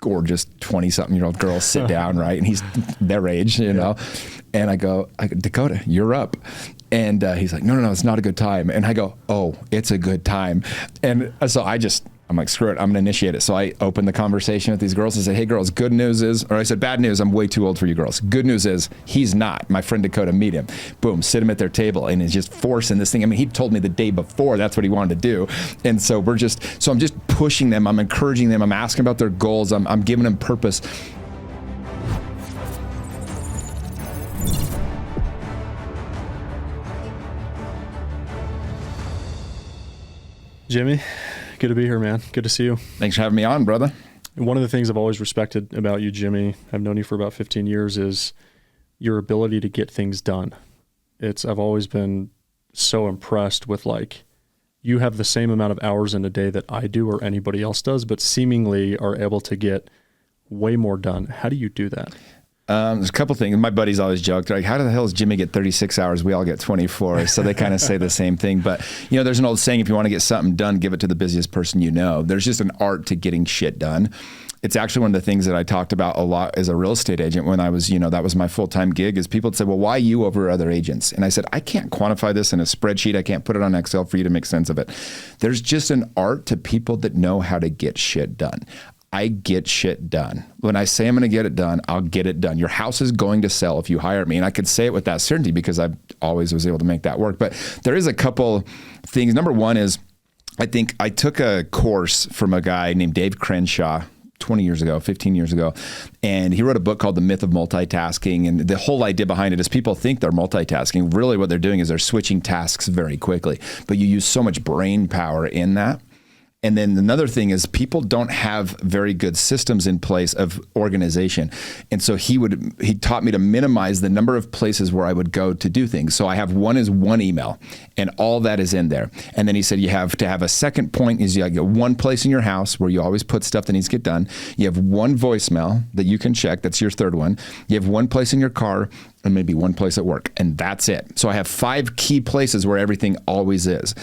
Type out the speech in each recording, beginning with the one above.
gorgeous 20-something-year-old girls sit down, right? And he's their age, you know? And I go, Dakota, you're up. And he's like, no, it's not a good time. And I go, oh, it's a good time. And so I'm like, screw it, I'm gonna initiate it. So I opened the conversation with these girls and said, hey girls, good news is, or I said, bad news, I'm way too old for you girls. Good news is, he's not. My friend Dakota, meet him. Boom, sit him at their table, and he's just forcing this thing. I mean, he told me the day before that's what he wanted to do. And so I'm just pushing them, I'm encouraging them, I'm asking about their goals, I'm giving them purpose. Jimmy, good to be here, man. Good to see you. Thanks for having me on, brother. One of the things I've always respected about you, Jimmy, I've known you for about 15 years, is your ability to get things done. I've always been so impressed with, like, you have the same amount of hours in a day that I do or anybody else does, but seemingly are able to get way more done. How do you do that? There's a couple things. My buddies always joke, they're like, how the hell does Jimmy get 36 hours? We all get 24. So they kind of say the same thing. But, you know, there's an old saying, if you want to get something done, give it to the busiest person you know. There's just an art to getting shit done. It's actually one of the things that I talked about a lot as a real estate agent when I was, that was my full-time gig, is people would say, well, why you over other agents? And I said, I can't quantify this in a spreadsheet. I can't put it on Excel for you to make sense of it. There's just an art to people that know how to get shit done. I get shit done. When I say I'm going to get it done, I'll get it done. Your house is going to sell if you hire me. And I could say it with that certainty because I always was able to make that work. But there is a couple things. Number one is, I think I took a course from a guy named Dave Crenshaw 15 years ago. And he wrote a book called The Myth of Multitasking. And the whole idea behind it is people think they're multitasking. Really what they're doing is they're switching tasks very quickly. But you use so much brain power in that. And then another thing is people don't have very good systems in place of organization. And so he taught me to minimize the number of places where I would go to do things. So I have one email and all that is in there. And then he said, you have to have a second point is you get one place in your house where you always put stuff that needs to get done. You have one voicemail that you can check. That's your third one. You have one place in your car and maybe one place at work. And that's it. So I have 5 key places where everything always is.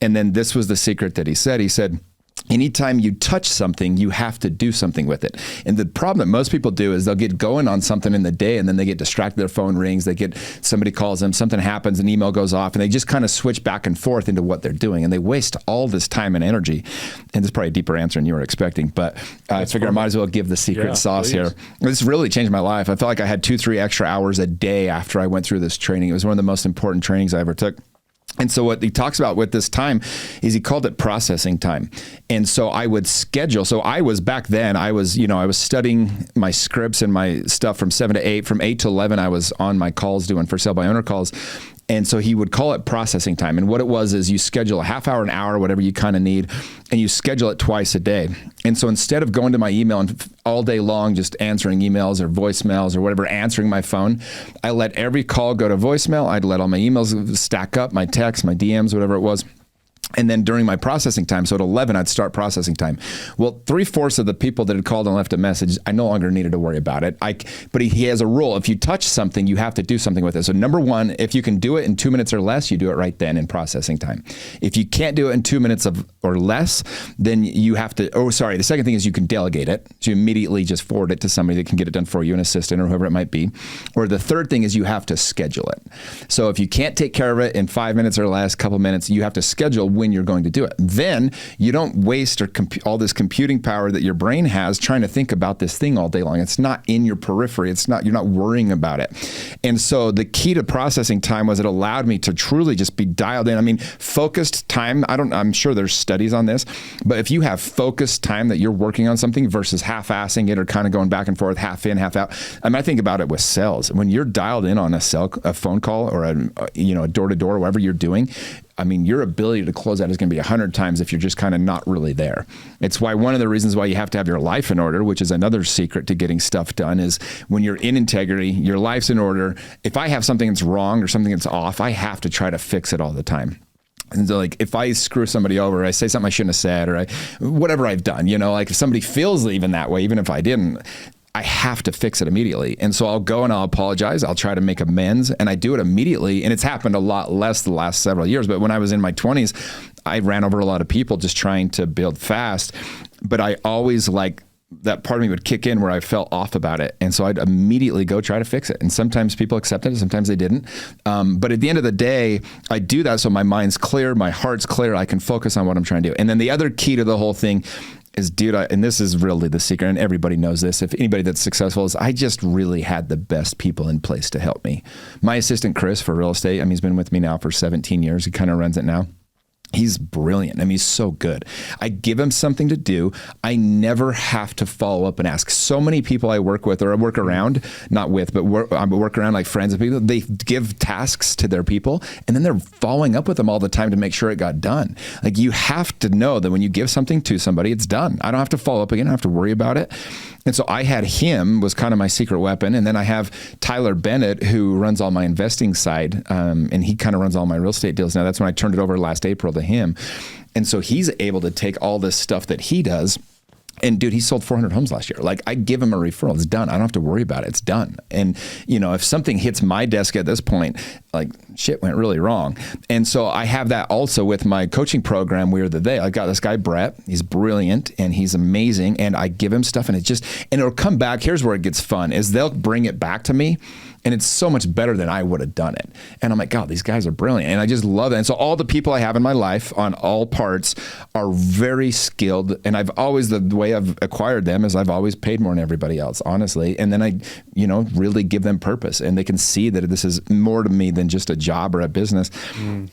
And then this was the secret that he said. He said, anytime you touch something, you have to do something with it. And the problem that most people do is they'll get going on something in the day and then they get distracted, their phone rings, somebody calls them, something happens, an email goes off, and they just kind of switch back and forth into what they're doing. And they waste all this time and energy. And this is probably a deeper answer than you were expecting, but I figure I might as well give the secret sauce here. This really changed my life. I felt like I had 2-3 extra hours a day after I went through this training. It was one of the most important trainings I ever took. And so what he talks about with this time is he called it processing time. And so I would schedule. So I was back then, I was studying my scripts and my stuff from 7 to 8. From 8 to 11, I was on my calls doing for sale by owner calls. And so he would call it processing time. And what it was is you schedule a half hour, an hour, whatever you kind of need, and you schedule it twice a day. And so instead of going to my email and all day long just answering emails or voicemails or whatever, answering my phone, I let every call go to voicemail. I'd let all my emails stack up, my texts, my DMs, whatever it was. And then during my processing time, so at 11, I'd start processing time. Well, 3/4 of the people that had called and left a message, I no longer needed to worry about it. But he has a rule. If you touch something, you have to do something with it. So number one, if you can do it in 2 minutes or less, you do it right then in processing time. If you can't do it in 2 minutes or less, then you have to, the second thing is you can delegate it. So you immediately just forward it to somebody that can get it done for you, an assistant or whoever it might be. Or the third thing is you have to schedule it. So if you can't take care of it in 5 minutes or less, couple minutes, you have to schedule when you're going to do it. Then you don't waste all this computing power that your brain has trying to think about this thing all day long. It's not in your periphery. You're not worrying about it. And so the key to processing time was it allowed me to truly just be dialed in. I mean, focused time, I'm sure there's studies on this, but if you have focused time that you're working on something versus half-assing it or kind of going back and forth, half in, half out. I think about it with sales. When you're dialed in on a phone call or a door-to-door, whatever you're doing, your ability to close out is going to be 100 times if you're just kind of not really there. It's why one of the reasons why you have to have your life in order, which is another secret to getting stuff done, is when you're in integrity, your life's in order. If I have something that's wrong or something that's off, I have to try to fix it all the time. And so if I screw somebody over, or I say something I shouldn't have said, or whatever I've done, if somebody feels even that way, even if I didn't, I have to fix it immediately. And so I'll go and I'll apologize. I'll try to make amends, and I do it immediately. And it's happened a lot less the last several years. But when I was in my 20s, I ran over a lot of people just trying to build fast. But I always that part of me would kick in where I felt off about it. And so I'd immediately go try to fix it. And sometimes people accepted it, sometimes they didn't. But at the end of the day, I do that so my mind's clear, my heart's clear, I can focus on what I'm trying to do. And then the other key to the whole thing is, dude, and this is really the secret, and everybody knows this, if anybody that's successful, is I just really had the best people in place to help me. My assistant, Chris, for real estate, I mean, he's been with me now for 17 years. He kind of runs it now. He's brilliant. I mean, he's so good. I give him something to do. I never have to follow up and ask. So many people I work with, or I work around, not with, but work around, like friends and people, they give tasks to their people and then they're following up with them all the time to make sure it got done. Like, you have to know that when you give something to somebody, it's done. I don't have to follow up again. I don't have to worry about it. And so I had him, was kind of my secret weapon. And then I have Tyler Bennett, who runs all my investing side. And he kind of runs all my real estate deals. Now, that's when I turned it over last April to him. And so he's able to take all this stuff that he does. And dude, he sold 400 homes last year. Like, I give him a referral. It's done. I don't have to worry about it. It's done. And, you know, if something hits my desk at this point, like, shit went really wrong. And so I have that also with my coaching program, We Are the They. I got this guy, Brett. He's brilliant and he's amazing. And I give him stuff and it'll come back. Here's where it gets fun, is they'll bring it back to me. And it's so much better than I would have done it. And I'm like, God, these guys are brilliant. And I just love it. And so all the people I have in my life on all parts are very skilled. And the way I've acquired them is I've always paid more than everybody else, honestly. And then I, really give them purpose. And they can see that this is more to me than just a job or a business.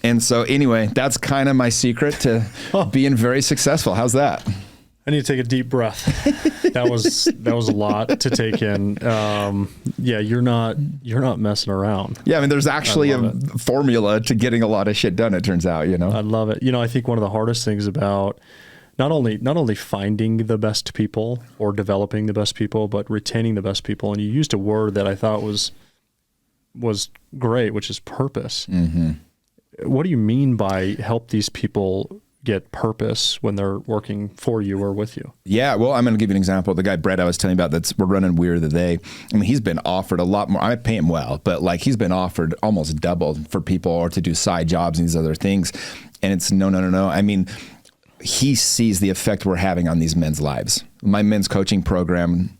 And so anyway, that's kind of my secret to being very successful. How's that? I need to take a deep breath. That was a lot to take in. Yeah, you're not messing around. Yeah, I mean, there's actually a formula to getting a lot of shit done, it turns out, I love it. I think one of the hardest things about not only finding the best people or developing the best people, but retaining the best people. And you used a word that I thought was great, which is purpose. Mm-hmm. What do you mean by help these people get purpose when they're working for you or with you? Yeah, well, I'm going to give you an example. The guy, Brett, I was telling you about, we're running We Are the They. I mean, he's been offered a lot more. I pay him well, but like, he's been offered almost double for people or to do side jobs and these other things. And it's no. I mean, he sees the effect we're having on these men's lives. My men's coaching program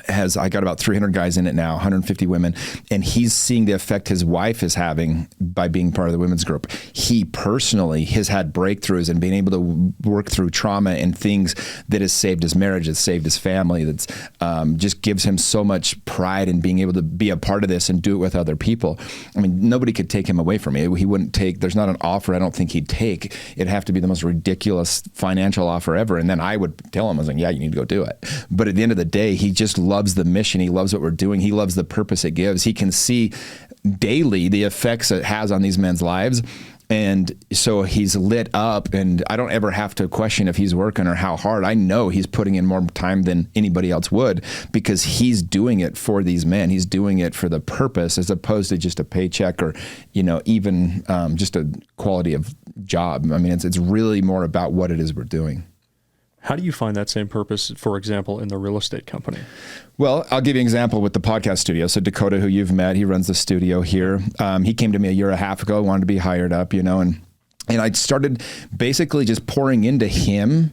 I got about 300 guys in it now, 150 women, and he's seeing the effect his wife is having by being part of the women's group. He personally has had breakthroughs and being able to work through trauma and things that has saved his marriage, has saved his family, that's just gives him so much pride in being able to be a part of this and do it with other people. I mean, nobody could take him away from me. He wouldn't there's not an offer I don't think he'd take. It'd have to be the most ridiculous financial offer ever. And then I would tell him, I was like, yeah, you need to go do it. But at the end of the day, he just loves the mission. He loves what we're doing. He loves the purpose it gives. He can see daily the effects it has on these men's lives. And so he's lit up, and I don't ever have to question if he's working or how hard. I know he's putting in more time than anybody else would, because he's doing it for these men. He's doing it for the purpose as opposed to just a paycheck or, even just a quality of job. I mean, it's really more about what it is we're doing. How do you find that same purpose, for example, in the real estate company? Well, I'll give you an example with the podcast studio. So Dakota, who you've met, he runs the studio here. He came to me a year and a half ago, wanted to be hired up, and I started basically just pouring into him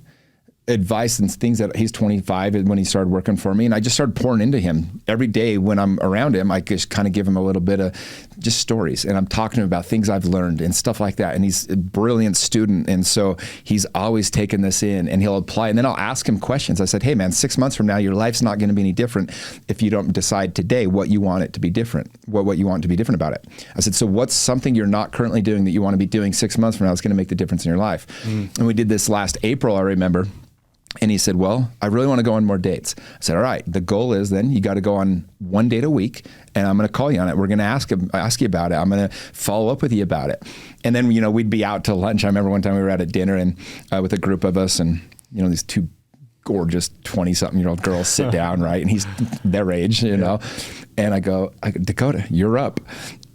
advice and things that he's 25 when he started working for me. And I just started pouring into him every day when I'm around him. I just kind of give him a little bit of just stories, and I'm talking to him about things I've learned and stuff like that. And he's a brilliant student. And so he's always taken this in and he'll apply. And then I'll ask him questions. I said, hey man, 6 months from now, your life's not going to be any different if you don't decide today what you want it to be different, what you want to be different about it. I said, so what's something you're not currently doing that you want to be doing 6 months from now that's going to make the difference in your life? And we did this last April, I remember. And he said, well, I really want to go on more dates. I said, all right, the goal is then you got to go on 1 date a week, and I'm going to call you on it. We're going to ask you about it. I'm going to follow up with you about it. And then, we'd be out to lunch. I remember one time we were out at dinner and with a group of us, and, these two gorgeous 20-something-year-old girls sit down, right? And he's their age, know. And I go, Dakota, you're up.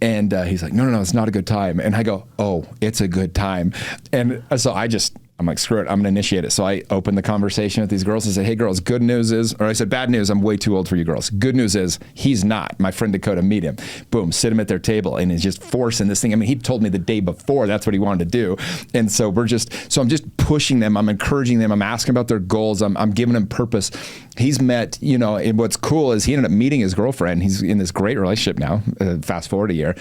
And he's like, no, it's not a good time. And I go, oh, it's a good time. And so I just I'm like, screw it, I'm going to initiate it. So I opened the conversation with these girls and said, hey girls, good news is, or I said, bad news, I'm way too old for you girls. Good news is he's not. My friend Dakota, meet him. Boom, sit him at their table, and he's just forcing this thing. I mean, he told me the day before that's what he wanted to do. And so I'm just pushing them. I'm encouraging them. I'm asking about their goals. I'm giving them purpose. He's met, and what's cool is he ended up meeting his girlfriend. He's in this great relationship now, fast forward a year.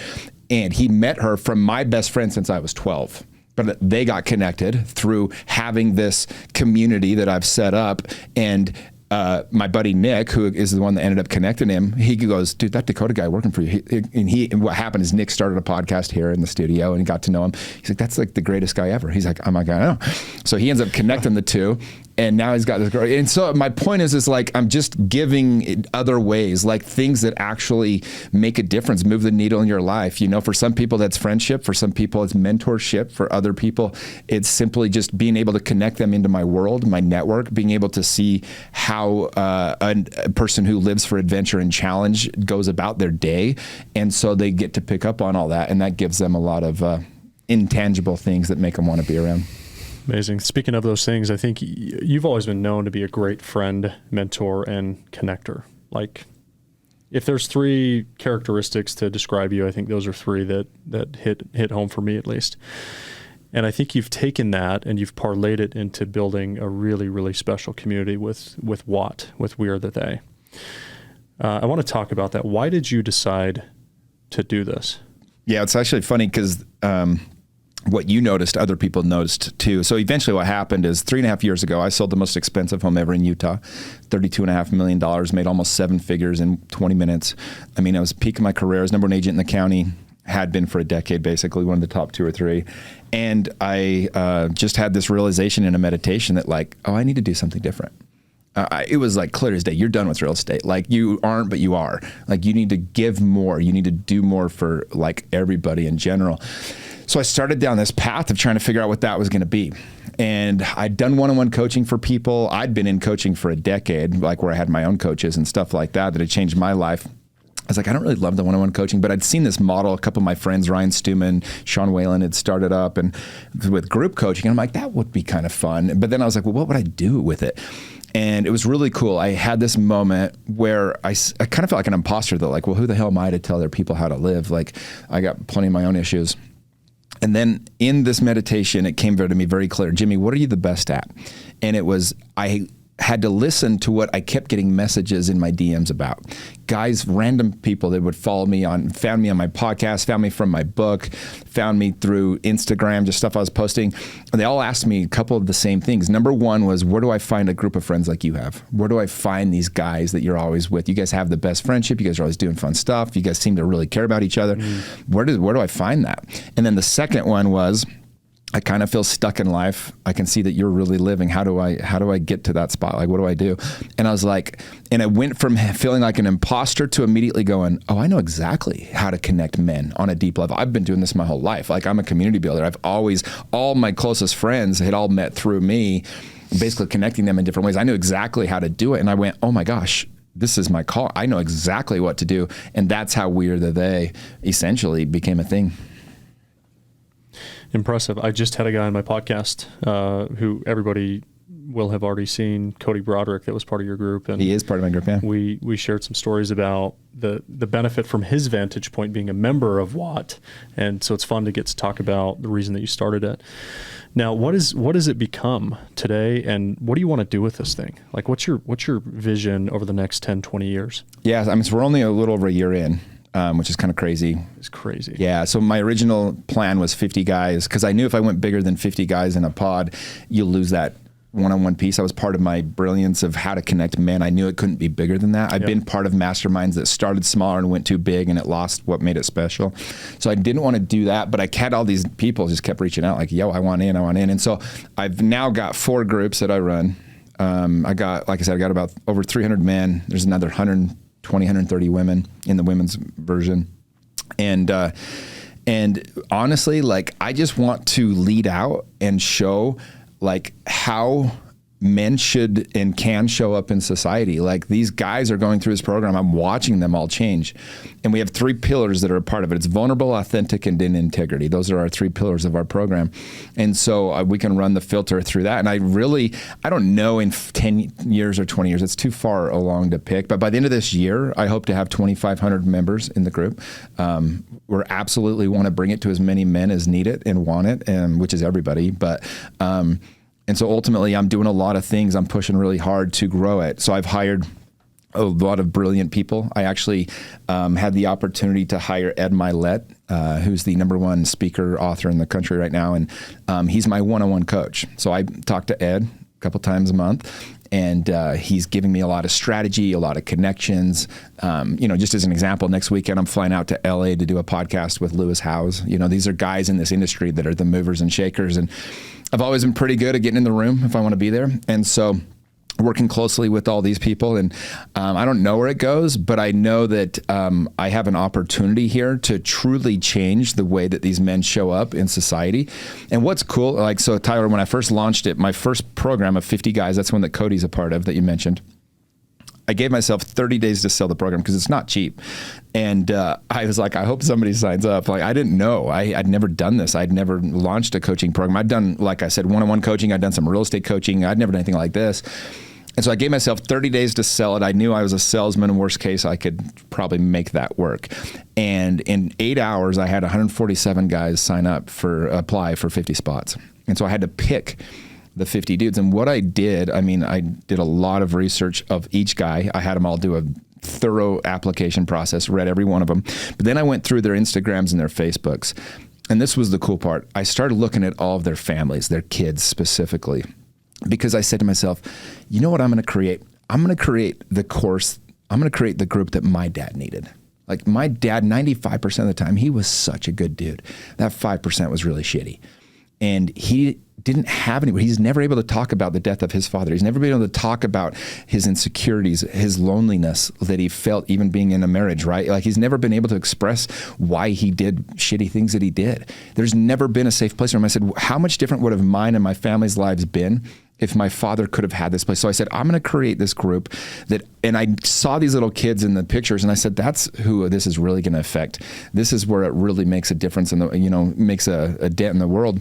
And he met her from my best friend since I was 12. But they got connected through having this community that I've set up. And my buddy Nick, who is the one that ended up connecting him, he goes, dude, that Dakota guy working for you. And what happened is Nick started a podcast here in the studio and he got to know him. He's like, that's like the greatest guy ever. He's like, oh my God, I know. So he ends up connecting the two. And now he's got this girl. And so my point is like, I'm just giving other ways, like things that actually make a difference, move the needle in your life. For some people that's friendship. For some people it's mentorship. For other people, it's simply just being able to connect them into my world, my network, being able to see how a person who lives for adventure and challenge goes about their day. And so they get to pick up on all that. And that gives them a lot of intangible things that make them want to be around. Amazing. Speaking of those things, I think you've always been known to be a great friend, mentor, and connector. Like, if there's 3 characteristics to describe you, I think those are 3 that hit home for me at least. And I think you've taken that and you've parlayed it into building a really, really special community with Watt, with We Are the They. I want to talk about that. Why did you decide to do this? Yeah, it's actually funny because what you noticed, other people noticed too. So eventually what happened is 3.5 years ago, I sold the most expensive home ever in Utah, $32.5 million, made almost 7 figures in 20 minutes. I mean, I was peaking my career. I was number 1 agent in the county, had been for a decade, basically one of the top 2 or 3. And I just had this realization in a meditation that like, oh, I need to do something different. It was like clear as day. You're done with real estate. Like you aren't, but you are. Like you need to give more. You need to do more for like everybody in general. So I started down this path of trying to figure out what that was going to be. And I'd done one-on-one coaching for people. I'd been in coaching for a decade, like where I had my own coaches and stuff like that had changed my life. I was like, I don't really love the one-on-one coaching, but I'd seen this model. A couple of my friends, Ryan Stewman, Sean Whalen, had started up and with group coaching. And I'm like, that would be kind of fun. But then I was like, well, what would I do with it? And it was really cool. I had this moment where I kind of felt like an imposter though. Like, well, who the hell am I to tell other people how to live? Like, I got plenty of my own issues. And then in this meditation, it came to me very clear, Jimmy, what are you the best at? And it was, I had to listen to what I kept getting messages in my DMs about. Guys, random people that would follow me found me on my podcast, found me from my book, found me through Instagram, just stuff I was posting. And they all asked me a couple of the same things. Number one was, where do I find a group of friends like you have? Where do I find these guys that you're always with? You guys have the best friendship. You guys are always doing fun stuff. You guys seem to really care about each other. Where do I find that? And then the second one was, I kind of feel stuck in life. I can see that you're really living. How do I get to that spot? Like, what do I do? And I was like, and I went from feeling like an imposter to immediately going, oh, I know exactly how to connect men on a deep level. I've been doing this my whole life. Like, I'm a community builder. All my closest friends had all met through me, basically connecting them in different ways. I knew exactly how to do it. And I went, oh my gosh, this is my call. I know exactly what to do. And that's how We Are the They essentially became a thing. Impressive. I just had a guy on my podcast who everybody will have already seen, Cody Broderick, that was part of your group. And he is part of my group, yeah. We shared some stories about the benefit from his vantage point being a member of Watt. And so it's fun to get to talk about the reason that you started it. Now, what has it become today, and what do you want to do with this thing? Like, what's your vision over the next 10, 20 years? Yeah, I mean, so we're only a little over a year in. Which is kind of crazy. It's crazy. Yeah. So my original plan was 50 guys because I knew if I went bigger than 50 guys in a pod, you'll lose that one-on-one piece. That was part of my brilliance of how to connect men. I knew it couldn't be bigger than that. I've been part of masterminds that started smaller and went too big and it lost what made it special. So I didn't want to do that, but I had all these people just kept reaching out like, yo, I want in. And so I've now got 4 groups that I run. I got about over 300 men. There's another 130 women in the women's version. And honestly, like, I just want to lead out and show like how men should and can show up in society. Like, these guys are going through this program. I'm watching them all change. And we have 3 pillars that are a part of it. It's vulnerable, authentic, and in integrity. Those are our 3 pillars of our program. And so we can run the filter through that. And I don't know in 10 years or 20 years, it's too far along to pick. But by the end of this year, I hope to have 2,500 members in the group. We absolutely want to bring it to as many men as need it and want it, which is everybody. And so ultimately, I'm doing a lot of things. I'm pushing really hard to grow it. So I've hired a lot of brilliant people. I actually had the opportunity to hire Ed Milet, who's the #1 speaker author in the country right now. And he's my one-on-one coach. So I talk to Ed a couple times a month. And he's giving me a lot of strategy, a lot of connections. Just as an example, next weekend I'm flying out to LA to do a podcast with Lewis Howes. These are guys in this industry that are the movers and shakers. And I've always been pretty good at getting in the room if I want to be there. And so working closely with all these people. And I don't know where it goes, but I know that I have an opportunity here to truly change the way that these men show up in society. And what's cool, so Tyler, when I first launched it, my first program of 50 guys, that's one that Cody's a part of that you mentioned. I gave myself 30 days to sell the program because it's not cheap. And I was like, I hope somebody signs up. I didn't know. I'd never done this. I'd never launched a coaching program. I'd done, like I said, one-on-one coaching. I'd done some real estate coaching. I'd never done anything like this. And so I gave myself 30 days to sell it. I knew I was a salesman. In worst case, I could probably make that work. And in 8 hours, I had 147 guys apply for 50 spots. And so I had to pick the 50 dudes. And what I did a lot of research of each guy. I had them all do a thorough application process, read every one of them. But then I went through their Instagrams and their Facebooks. And this was the cool part. I started looking at all of their families, their kids specifically. Because I said to myself, you know what I'm going to create? I'm going to create the course. I'm going to create the group that my dad needed. Like, my dad, 95% of the time, he was such a good dude. That 5% was really shitty. And he didn't have anybody. He's never able to talk about the death of his father. He's never been able to talk about his insecurities, his loneliness that he felt even being in a marriage, right? Like, he's never been able to express why he did shitty things that he did. There's never been a safe place for him. I said, how much different would have mine and my family's lives been if my father could have had this place? So I said, I'm going to create this group and I saw these little kids in the pictures and I said, that's who this is really going to affect. This is where it really makes a difference makes a dent in the world,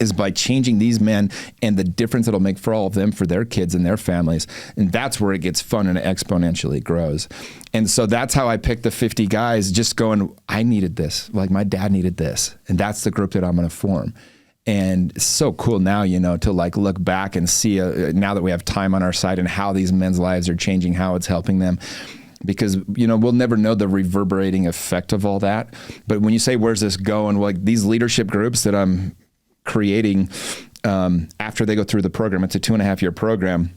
is by changing these men and the difference it'll make for all of them, for their kids and their families. And that's where it gets fun and it exponentially grows. And so that's how I picked the 50 guys, just going, I needed this. Like, my dad needed this. And that's the group that I'm going to form. And it's so cool now, to look back and see now that we have time on our side and how these men's lives are changing, how it's helping them. Because, we'll never know the reverberating effect of all that. But when you say, where's this going? Well, these leadership groups that I'm creating after they go through the program, it's a 2.5-year program.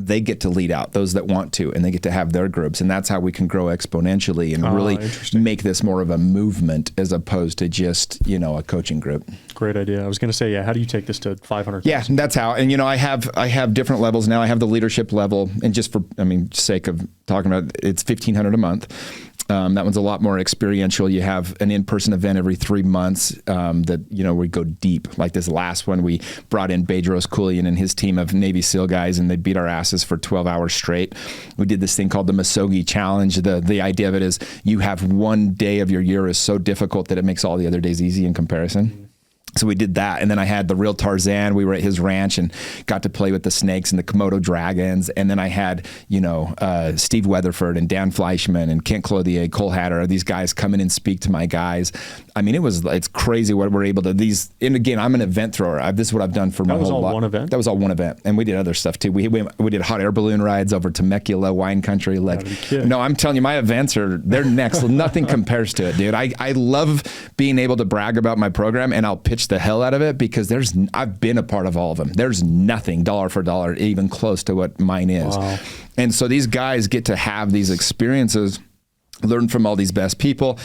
They get to lead out, those that want to, and they get to have their groups. And that's how we can grow exponentially and really make this more of a movement as opposed to just, a coaching group. Great idea. I was going to say, how do you take this to 500? Yeah, that's how. And, I have different levels now. I have the leadership level, and just for, sake of talking about it, it's $1,500 a month. That one's a lot more experiential. You have an in-person event every 3 months that, we go deep. Like this last one, we brought in Bedros Koulian and his team of Navy SEAL guys, and they beat our asses for 12 hours straight. We did this thing called the Masogi Challenge. The idea of it is you have one day of your year is so difficult that it makes all the other days easy in comparison. So we did that. And then I had the real Tarzan. We were at his ranch and got to play with the snakes and the Komodo dragons. And then I had, Steve Weatherford and Dan Fleischman and Kent Clothier, Cole Hatter, these guys come in and speak to my guys. It's crazy what we're able to, and again, I'm an event thrower. This is what I've done for my whole life. That was all one event? That was all one event. And we did other stuff too. We did hot air balloon rides over Temecula wine country. No, I'm telling you, my events they're next. Nothing compares to it, dude. I love being able to brag about my program, and I'll pitch the hell out of it because I've been a part of all of them. There's nothing dollar for dollar even close to what mine is. Wow. And so these guys get to have these experiences, learn from all these best people.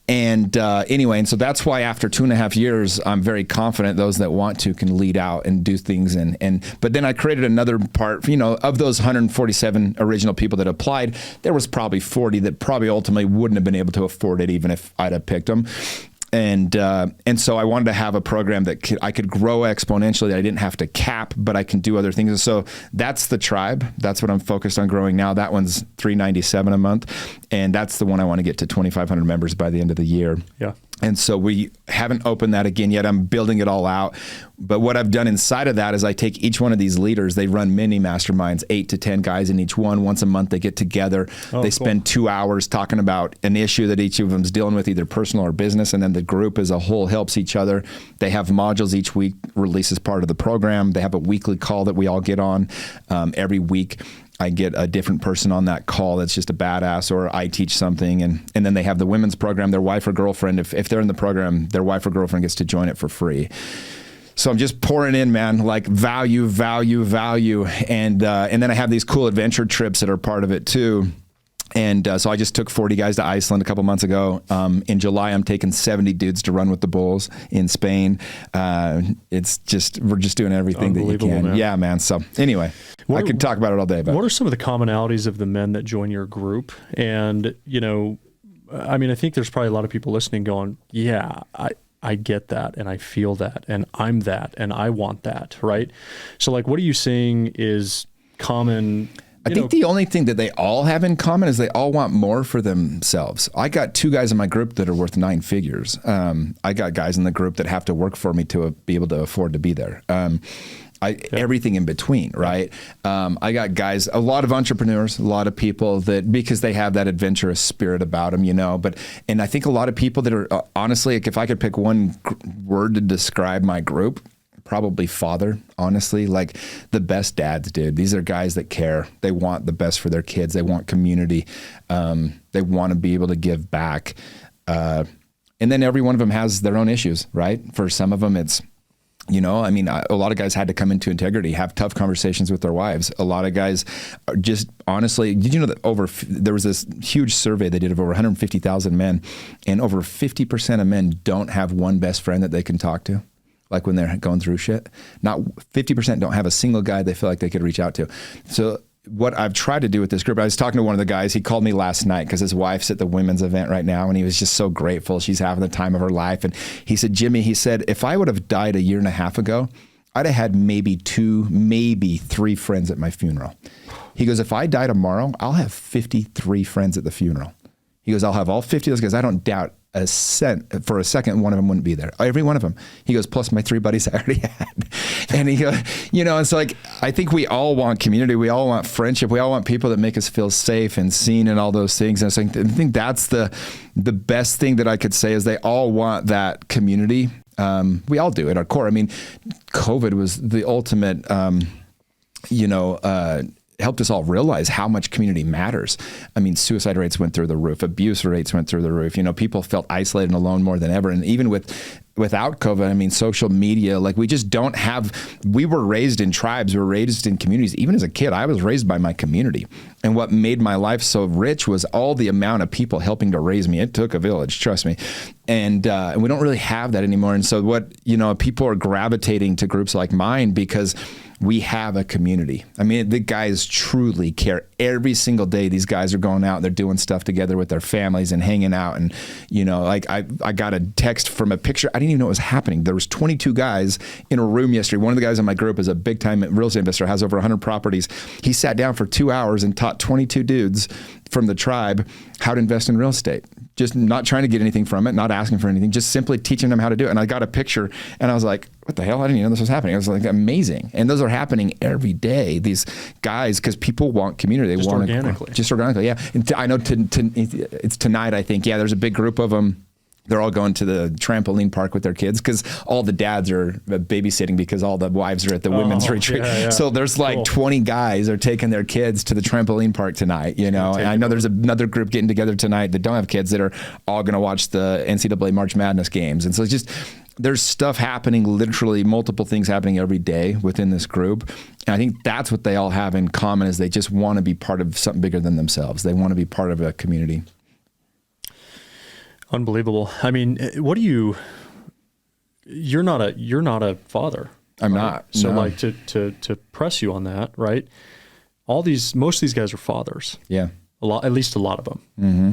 And and so that's why after 2.5 years, I'm very confident those that want to can lead out and do things. But then I created another part, of those 147 original people that applied, there was probably 40 that probably ultimately wouldn't have been able to afford it even if I'd have picked them. And so I wanted to have a program that I could grow exponentially. I didn't have to cap, but I can do other things. And so that's the tribe. That's what I'm focused on growing now. That one's $397 a month. And that's the one I want to get to 2,500 members by the end of the year. Yeah. And so we haven't opened that again yet. I'm building it all out. But what I've done inside of that is I take each one of these leaders, they run mini masterminds, 8 to 10 guys in each one. Once a month, they get together. They spend 2 hours talking about an issue that each of them is dealing with, either personal or business. And then the group as a whole helps each other. They have modules each week released as part of the program. They have a weekly call that we all get on every week. I get a different person on that call that's just a badass, or I teach something. And then they have the women's program, their wife or girlfriend. If they're in the program, their wife or girlfriend gets to join it for free. So I'm just pouring in, man, like value. And then I have these cool adventure trips that are part of it too. And so I just took 40 guys to Iceland a couple months ago. In July, I'm taking 70 dudes to run with the bulls in Spain. We're just doing everything that you can. Man. Yeah, man. So anyway, I could talk about it all day. But what are some of the commonalities of the men that join your group? And, I think there's probably a lot of people listening going, yeah, I get that and I feel that and I'm that and I want that, right? So like, what are you saying is common? I think the only thing that they all have in common is they all want more for themselves. I got 2 guys in my group that are worth 9 figures. I got guys in the group that have to work for me to be able to afford to be there. Everything in between, right? I got guys, a lot of entrepreneurs, a lot of people that, because they have that adventurous spirit about them, and I think a lot of people that are, honestly, like if I could pick one word to describe my group, probably father, honestly, like the best dads, dude. These are guys that care. They want the best for their kids. They want community. They want to be able to give back. And then every one of them has their own issues, right? For some of them, it's, a lot of guys had to come into integrity, have tough conversations with their wives. A lot of guys are just, honestly, did you know that there was this huge survey they did of over 150,000 men, and over 50% of men don't have one best friend that they can talk to? Like when they're going through shit, not 50% don't have a single guy they feel like they could reach out to. So what I've tried to do with this group, I was talking to one of the guys, he called me last night because his wife's at the women's event right now, and he was just so grateful. She's having the time of her life. And he said, Jimmy, he said, if I would have died 1.5 years ago, I'd have had maybe 2, maybe 3 friends at my funeral. He goes, if I die tomorrow, I'll have 53 friends at the funeral. He goes, I'll have all 50 of those guys. I don't doubt for a second one of them wouldn't be there. Every one of them. He goes, plus my 3 buddies I already had. And he goes, it's like, I think we all want community. We all want friendship. We all want people that make us feel safe and seen and all those things. And so I think that's the best thing that I could say is they all want that community. We all do at our core. I mean, COVID was the ultimate, helped us all realize how much community matters. I mean, suicide rates went through the roof, abuse rates went through the roof. People felt isolated and alone more than ever. And even without COVID, I mean, social media, like we were raised in tribes, we were raised in communities. Even as a kid, I was raised by my community. And what made my life so rich was all the amount of people helping to raise me. It took a village, trust me. And we don't really have that anymore. And so people are gravitating to groups like mine because we have a community. I mean, the guys truly care. Every single day, these guys are going out, they're doing stuff together with their families and hanging out. And, like I got a text from a picture. I didn't even know what was happening. There was 22 guys in a room yesterday. One of the guys in my group is a big time real estate investor, has over 100 properties. He sat down for 2 hours and taught 22 dudes from the tribe how to invest in real estate. Just not trying to get anything from it, not asking for anything, just simply teaching them how to do it. And I got a picture and I was like, what the hell? I didn't even know this was happening. It was like amazing. And those are happening every day. These guys, because people want community. They want organically. Just organically, yeah. And I know it's tonight, I think. Yeah, there's a big group of them. They're all going to the trampoline park with their kids because all the dads are babysitting because all the wives are at the women's retreat. Yeah. So there's like 20 guys are taking their kids to the trampoline park tonight, And I know there's another group getting together tonight that don't have kids that are all going to watch the NCAA March Madness games. And so it's just, there's stuff happening, literally multiple things happening every day within this group. And I think that's what they all have in common is they just want to be part of something bigger than themselves. They want to be part of a community. Unbelievable. I mean, you're not a father. I'm not. So no. like to press you on that, right? Most of these guys are fathers. Yeah. At least a lot of them. Mm-hmm.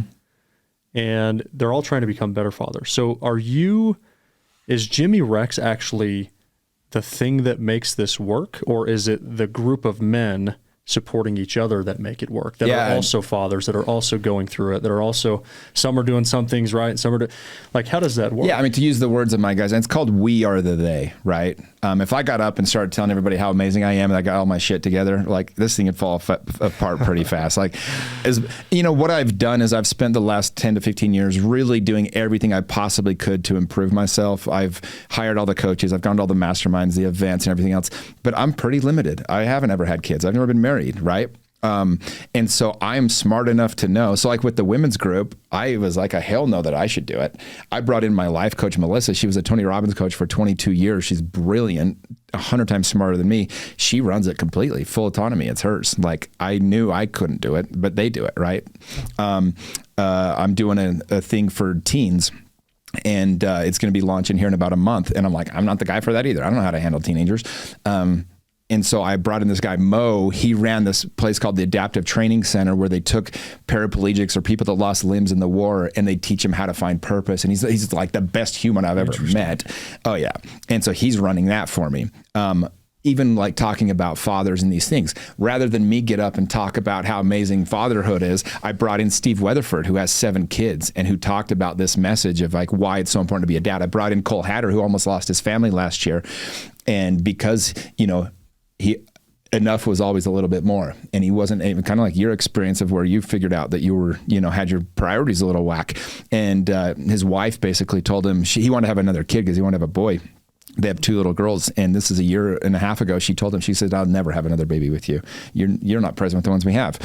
and they're all trying to become better fathers. So is Jimmy Rex actually the thing that makes this work, or is it the group of men supporting each other that make it work, that are also fathers, that are also going through it, that are also, some are doing some things right, some are like, how does that work? Yeah, I mean, to use the words of my guys, and it's called we are the they, right? If I got up and started telling everybody how amazing I am and I got all my shit together, like this thing would fall apart pretty fast. Like, what I've done is I've spent the last 10 to 15 years really doing everything I possibly could to improve myself. I've hired all the coaches, I've gone to all the masterminds, the events and everything else, but I'm pretty limited. I haven't ever had kids. I've never been married, right? And so I'm smart enough to know. So like with the women's group, I was like, a hell no that I should do it. I brought in my life coach, Melissa. She was a Tony Robbins coach for 22 years. She's brilliant, 100 times smarter than me. She runs it completely, full autonomy. It's hers. Like I knew I couldn't do it, but they do it, right? I'm doing a thing for teens. And it's going to be launching here in about a month. And I'm like, I'm not the guy for that either. I don't know how to handle teenagers. And so I brought in this guy, Mo. He ran this place called the Adaptive Training Center where they took paraplegics or people that lost limbs in the war and they teach them how to find purpose. And he's like the best human I've ever met. Oh, yeah. And so he's running that for me. Even like talking about fathers and these things, rather than me get up and talk about how amazing fatherhood is, I brought in Steve Weatherford, who has 7 kids and who talked about this message of like why it's so important to be a dad. I brought in Cole Hatter, who almost lost his family last year. And because, enough was always a little bit more. And he wasn't even kind of like your experience of where you figured out that you were, had your priorities a little whack. And his wife basically told him he wanted to have another kid because he wanted to have a boy. They have 2 little girls. And this is a year and a half ago. She told him, she said, I'll never have another baby with you. You're not present with the ones we have.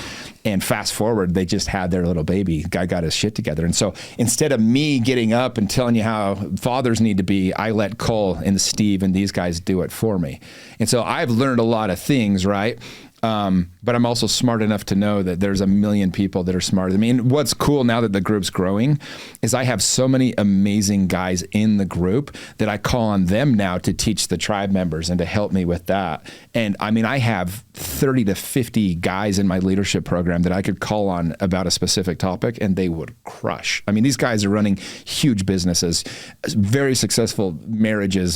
And fast forward, they just had their little baby. Guy got his shit together. And so instead of me getting up and telling you how fathers need to be, I let Cole and Steve and these guys do it for me. And so I've learned a lot of things, right? But I'm also smart enough to know that there's a million people that are smarter than me. And what's cool now that the group's growing is I have so many amazing guys in the group that I call on them now to teach the tribe members and to help me with that. And I mean, I have 30 to 50 guys in my leadership program that I could call on about a specific topic and they would crush. I mean, these guys are running huge businesses, very successful marriages,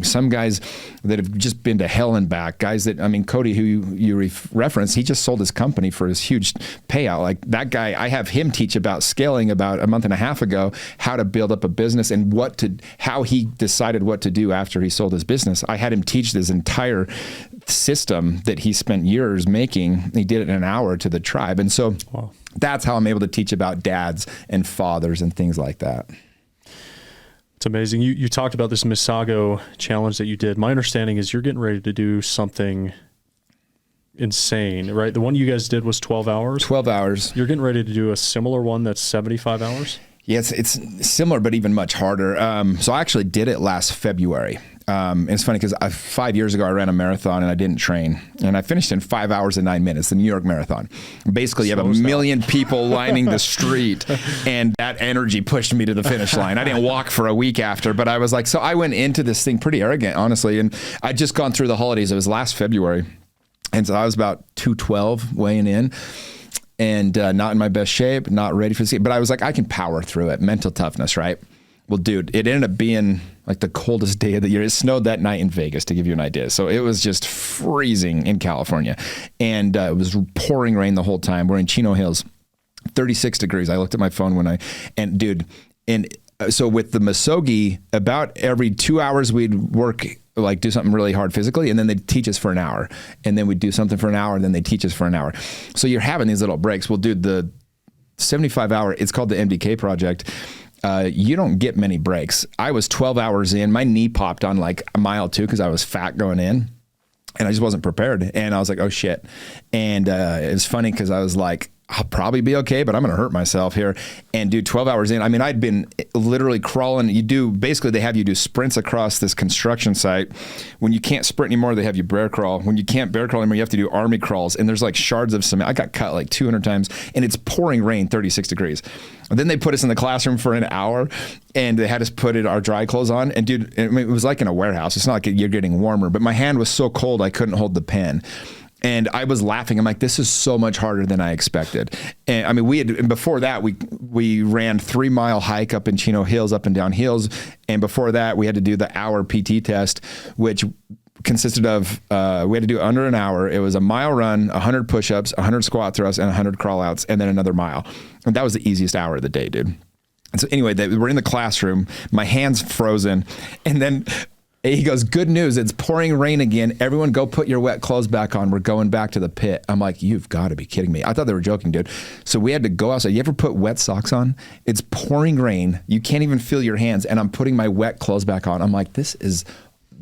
some guys that have just been to hell and back, guys that, I mean, Cody, who you referenced, he just sold his company for his huge payout. Like that guy, I have him teach about scaling about a month and a half ago, how to build up a business and how he decided what to do after he sold his business. I had him teach this entire system that he spent years making. He did it in an hour to the tribe. And so That's how I'm able to teach about dads and fathers and things like that. It's amazing. You talked about this Misago challenge that you did. My understanding is you're getting ready to do something insane, right? The one you guys did was 12 hours? 12 hours. You're getting ready to do a similar one that's 75 hours? Yeah, it's similar, but even much harder. So I actually did it last February. It's funny because 5 years ago, I ran a marathon and I didn't train. And I finished in 5 hours and 9 minutes, the New York Marathon. Basically, you have a million people lining the street, and that energy pushed me to the finish line. I didn't walk for a week after, but I was like, so I went into this thing pretty arrogant, honestly. And I'd just gone through the holidays. It was last February. And so I was about 212 weighing in. And not in my best shape, not ready for the season. But I was like, I can power through it. Mental toughness, right? Well, dude, it ended up being like the coldest day of the year. It snowed that night in Vegas, to give you an idea. So it was just freezing in California. And it was pouring rain the whole time. We're in Chino Hills, 36 degrees. I looked at my phone so with the Misogi, about every 2 hours we'd work, like do something really hard physically, and then they'd teach us for an hour. And then we'd do something for an hour, and then they'd teach us for an hour. So you're having these little breaks. Well, dude, the 75-hour, it's called the MDK Project. You don't get many breaks. I was 12 hours in. My knee popped on like a mile 2 because I was fat going in. And I just wasn't prepared. And I was like, oh, shit. And it was funny because I was like, I'll probably be okay, but I'm going to hurt myself here. And dude, 12 hours in, I mean, I'd been literally crawling. Basically they have you do sprints across this construction site. When you can't sprint anymore, they have you bear crawl. When you can't bear crawl anymore, you have to do army crawls. And there's like shards of cement. I got cut like 200 times and it's pouring rain, 36 degrees. And then they put us in the classroom for an hour and they had us put our dry clothes on. And dude, it was like in a warehouse. It's not like you're getting warmer, but my hand was so cold I couldn't hold the pen. And I was laughing. I'm like, this is so much harder than I expected. And I mean, before that, we ran 3-mile hike up in Chino Hills, up and down hills. And before that, we had to do the hour PT test, which consisted of, we had to do under an hour. It was a mile run, 100 push-ups, 100 squat thrusts, and 100 crawl outs, and then another mile. And that was the easiest hour of the day, dude. And so anyway, we're in the classroom, my hand's frozen. And then he goes, good news, it's pouring rain again. Everyone go put your wet clothes back on. We're going back to the pit. I'm like, you've got to be kidding me. I thought they were joking, dude. So we had to go outside. You ever put wet socks on? It's pouring rain. You can't even feel your hands. And I'm putting my wet clothes back on. I'm like, this is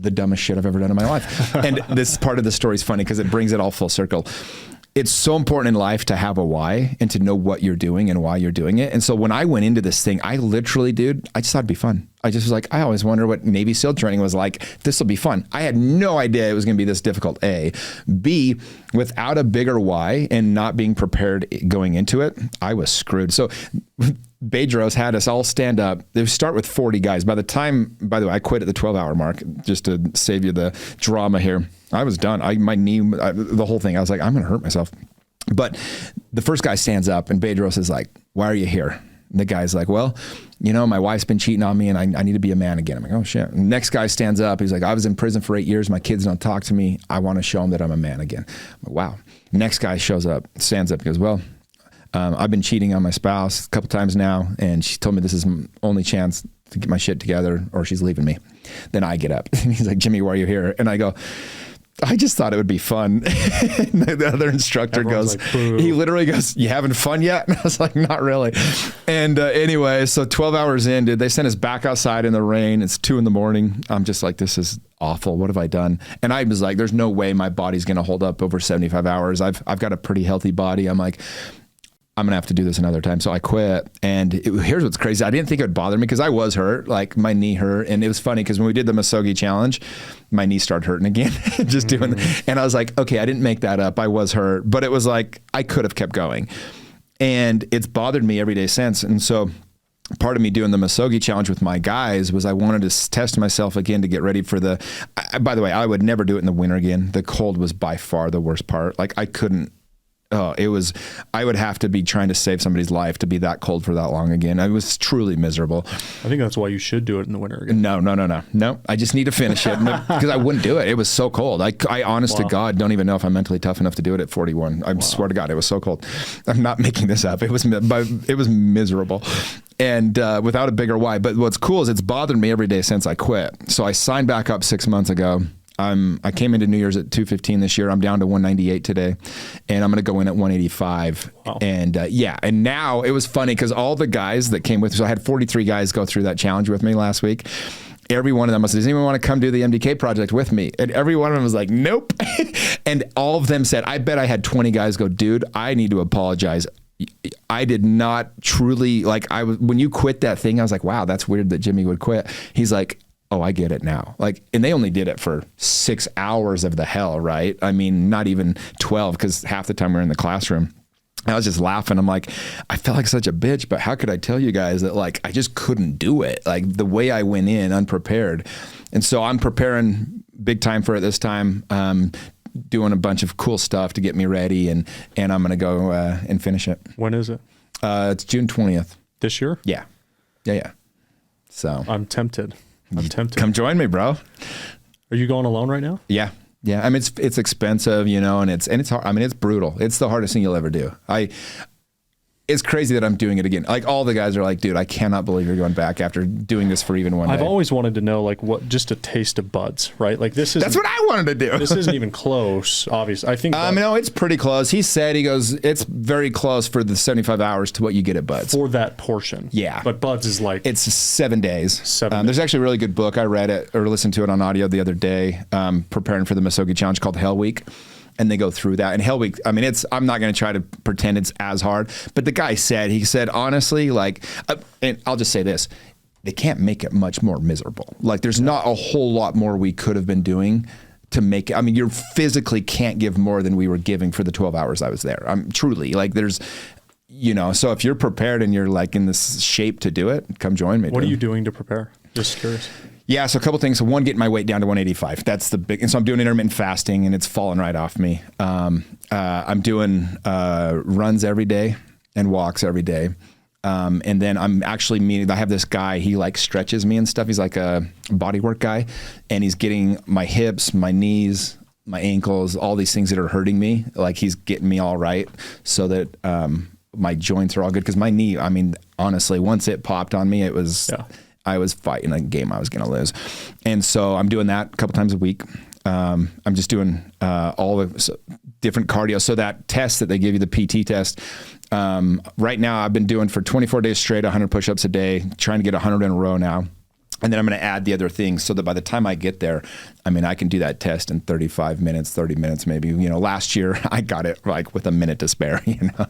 the dumbest shit I've ever done in my life. And this part of the story is funny because it brings it all full circle. It's so important in life to have a why and to know what you're doing and why you're doing it. And so when I went into this thing, I literally, dude, I just thought it'd be fun. I just was like, I always wonder what Navy SEAL training was like. This will be fun. I had no idea it was going to be this difficult, A. B, without a bigger why and not being prepared going into it, I was screwed. So Bedros had us all stand up. They start with 40 guys. By the way, I quit at the 12-hour mark just to save you the drama here. I was done. My knee, the whole thing. I was like, I'm going to hurt myself. But the first guy stands up and Bedros is like, why are you here? And the guy's like, well, you know, my wife's been cheating on me and I need to be a man again. I'm like, oh shit. And the next guy stands up. He's like, I was in prison for 8 years. My kids don't talk to me. I want to show them that I'm a man again. I'm like, wow. Next guy stands up. He goes, well, I've been cheating on my spouse a couple times now. And she told me this is my only chance to get my shit together or she's leaving me. Then I get up and he's like, Jimmy, why are you here? And I go, I just thought it would be fun. And the other instructor Everyone's goes, like, he literally goes, you having fun yet? And I was like, not really. And anyway, so 12 hours in, dude, they sent us back outside in the rain. It's 2 a.m. I'm just like, this is awful. What have I done? And I was like, there's no way my body's going to hold up over 75 hours. I've got a pretty healthy body. I'm like, I'm going to have to do this another time. So I quit. And here's what's crazy. I didn't think it would bother me because I was hurt. Like my knee hurt. And it was funny because when we did the Musogi challenge, my knee started hurting again, just doing and I was like, okay, I didn't make that up. I was hurt, but it was like, I could have kept going. And it's bothered me every day since. And so part of me doing the Musogi challenge with my guys was I wanted to test myself again to get ready for by the way, I would never do it in the winter again. The cold was by far the worst part. Like I couldn't, I would have to be trying to save somebody's life to be that cold for that long again. I was truly miserable. I think that's why you should do it in the winter again. No. I just need to finish it because I wouldn't do it. It was so cold. I honest to God, don't even know if I'm mentally tough enough to do it at 41. I swear to God, it was so cold. I'm not making this up. It was miserable. And without a bigger why. But what's cool is it's bothered me every day since I quit. So I signed back up 6 months ago. I came into New Year's at 215 this year. I'm down to 198 today, and I'm going to go in at 185. Wow. And and now it was funny because all the guys that came with, so I had 43 guys go through that challenge with me last week. Every one of them said, does anyone want to come do the MDK project with me? And every one of them was like, nope. And all of them said, I bet I had 20 guys go, dude, I need to apologize. I did not truly when you quit that thing, I was like, wow, that's weird that Jimmy would quit. He's like, oh, I get it now. And they only did it for 6 hours of the hell, right? I mean, not even 12 because half the time we were in the classroom. I was just laughing. I'm like, I felt like such a bitch, but how could I tell you guys that I just couldn't do it? The way I went in unprepared. And so I'm preparing big time for it this time, doing a bunch of cool stuff to get me ready. And I'm going to go and finish it. When is it? It's June 20th. This year? Yeah. So I'm tempted. Come join me, bro. Are you going alone right now? Yeah. I mean, it's expensive, and it's hard. I mean, it's brutal. It's the hardest thing you'll ever do. It's crazy that I'm doing it again. All the guys are like, dude, I cannot believe you're going back after doing this for even one day. I've always wanted to know, just a taste of buds, right? That's what I wanted to do. This isn't even close, obviously. I think. No, it's pretty close. He goes, it's very close for the 75 hours to what you get at Buds. For that portion. Yeah. But Buds is it's 7 days. 7 days. There's actually a really good book. I read it or listened to it on audio the other day, preparing for the Musogi Challenge called Hell Week. And they go through that. And Hell Week, I mean, I'm not going to try to pretend it's as hard, but the guy said, honestly, and I'll just say this, they can't make it much more miserable. There's not a whole lot more we could have been doing to make it. I mean, you physically can't give more than we were giving for the 12 hours I was there. I'm truly there's, so if you're prepared and you're in this shape to do it, come join me. What are you doing to prepare? Just curious. Yeah, so a couple things. So one, getting my weight down to 185. That's the big. And so I'm doing intermittent fasting, and it's falling right off me. I'm doing runs every day and walks every day. And then I'm actually meeting. I have this guy. He like stretches me and stuff. He's like a bodywork guy, and he's getting my hips, my knees, my ankles, all these things that are hurting me. Like he's getting me all right, so that my joints are all good. Because my knee, I mean, honestly, once it popped on me, it was. Yeah. I was fighting a game I was going to lose. And so I'm doing that a couple times a week. I'm just doing all the different cardio. So that test that they give you, the PT test, right now I've been doing for 24 days straight, 100 push-ups a day, trying to get 100 in a row now. And then I'm going to add the other things so that by the time I get there, I mean, I can do that test in 35 minutes, 30 minutes, maybe. You know, last year I got it like with a minute to spare, you know?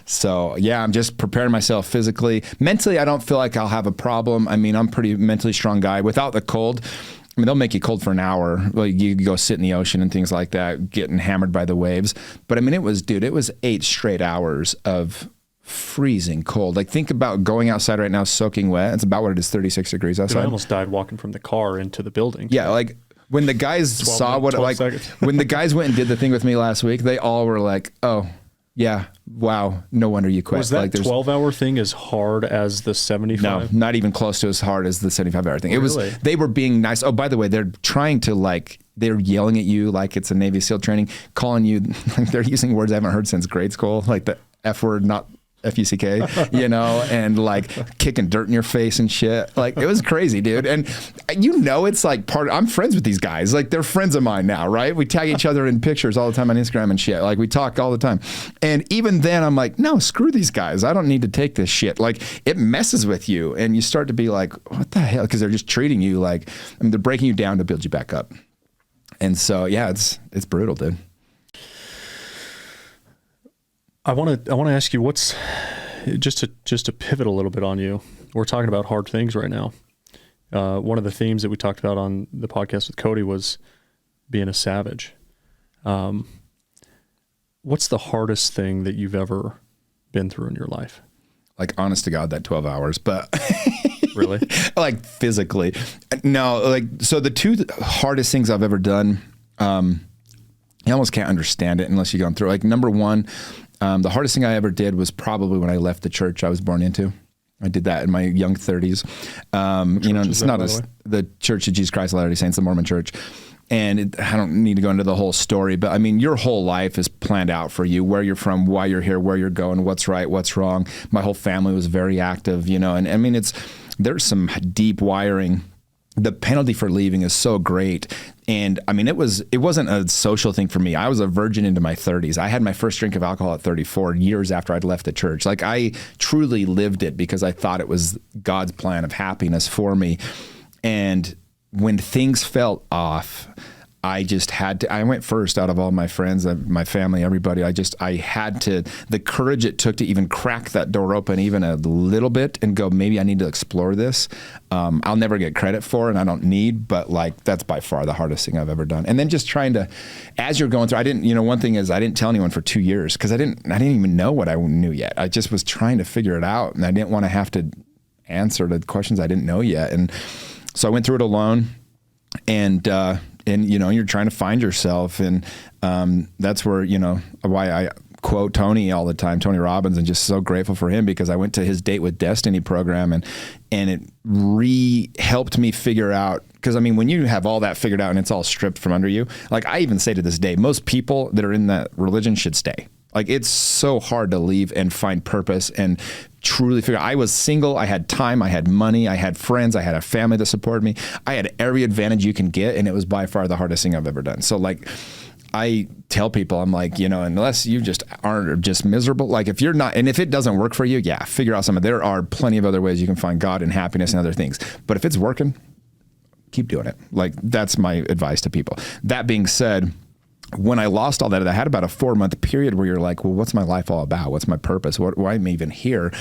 So yeah, I'm just preparing myself physically. Mentally, I don't feel like I'll have a problem. I mean, I'm a pretty mentally strong guy. Without the cold, I mean, they'll make you cold for an hour. Like you go sit in the ocean and things like that, getting hammered by the waves. But I mean, it was 8 straight hours of freezing cold. Like think about going outside right now soaking wet. It's about what it is, 36 degrees outside. I almost died walking from the car into the building. Yeah, like when the guys saw what, like when the guys went and did the thing with me last week, they all were like, oh yeah, wow, no wonder you quit. Was that like, 12-hour thing as hard as the 75? No, not even close to as hard as the 75-hour thing. It Really? was, they were being nice. Oh, by the way, they're trying to like, they're yelling at you like it's a Navy SEAL training, calling you, they're using words I haven't heard since grade school, like the F word, not F-U-C-K, you know, and like kicking dirt in your face and shit. Like it was crazy, dude. And you know, it's like I'm friends with these guys. Like they're friends of mine now, right? We tag each other in pictures all the time on Instagram and shit. Like we talk all the time. And even then I'm like, no, screw these guys. I don't need to take this shit. Like it messes with you and you start to be like, what the hell? Because they're just treating you like, I mean, they're breaking you down to build you back up. And so, yeah, it's brutal, dude. I want to ask you, what's just to pivot a little bit on you. We're talking about hard things right now. One of the themes that we talked about on the podcast with Cody was being a savage. What's the hardest thing that you've ever been through in your life? Like honest to God, that 12 hours, but really, like physically, no, like, so the two hardest things I've ever done, you almost can't understand it unless you've gone through. Like number one, the hardest thing I ever did was probably when I left the church I was born into. I did that in my young 30s. You know, it's not the Church of Jesus Christ of Latter-day Saints, the Mormon church. And I don't need to go into the whole story, but I mean, your whole life is planned out for you, where you're from, why you're here, where you're going, what's right, what's wrong. My whole family was very active, you know, and I mean, there's some deep wiring. The penalty for leaving is so great. And I mean, it wasn't a social thing for me. I was a virgin into my 30s. I had my first drink of alcohol at 34 years after I'd left the church. Like I truly lived it because I thought it was God's plan of happiness for me. And when things felt off, I just had to, I went first out of all my friends, my family, everybody. I had to, the courage it took to even crack that door open even a little bit and go, maybe I need to explore this. I'll never get credit for, and I don't need, but like, that's by far the hardest thing I've ever done. And then just trying to, as you're going through, one thing is I didn't tell anyone for 2 years because I didn't even know what I knew yet. I just was trying to figure it out, and I didn't want to have to answer the questions I didn't know yet. And so I went through it alone, and you're trying to find yourself. And that's where, why I quote Tony all the time, Tony Robbins, and just so grateful for him because I went to his Date with Destiny program and it helped me figure out, because I mean, when you have all that figured out and it's all stripped from under you, like I even say to this day, most people that are in that religion should stay. Like it's so hard to leave and find purpose and truly figure out. I was single, I had time, I had money, I had friends, I had a family that supported me. I had every advantage you can get, and it was by far the hardest thing I've ever done. So like I tell people, I'm like, unless you just aren't just miserable, like if you're not, and if it doesn't work for you, yeah, figure out something. There are plenty of other ways you can find God and happiness and other things. But if it's working, keep doing it. Like that's my advice to people. That being said, when I lost all that, I had about a 4-month period where you're like, well, what's my life all about? What's my purpose? Why am I even here?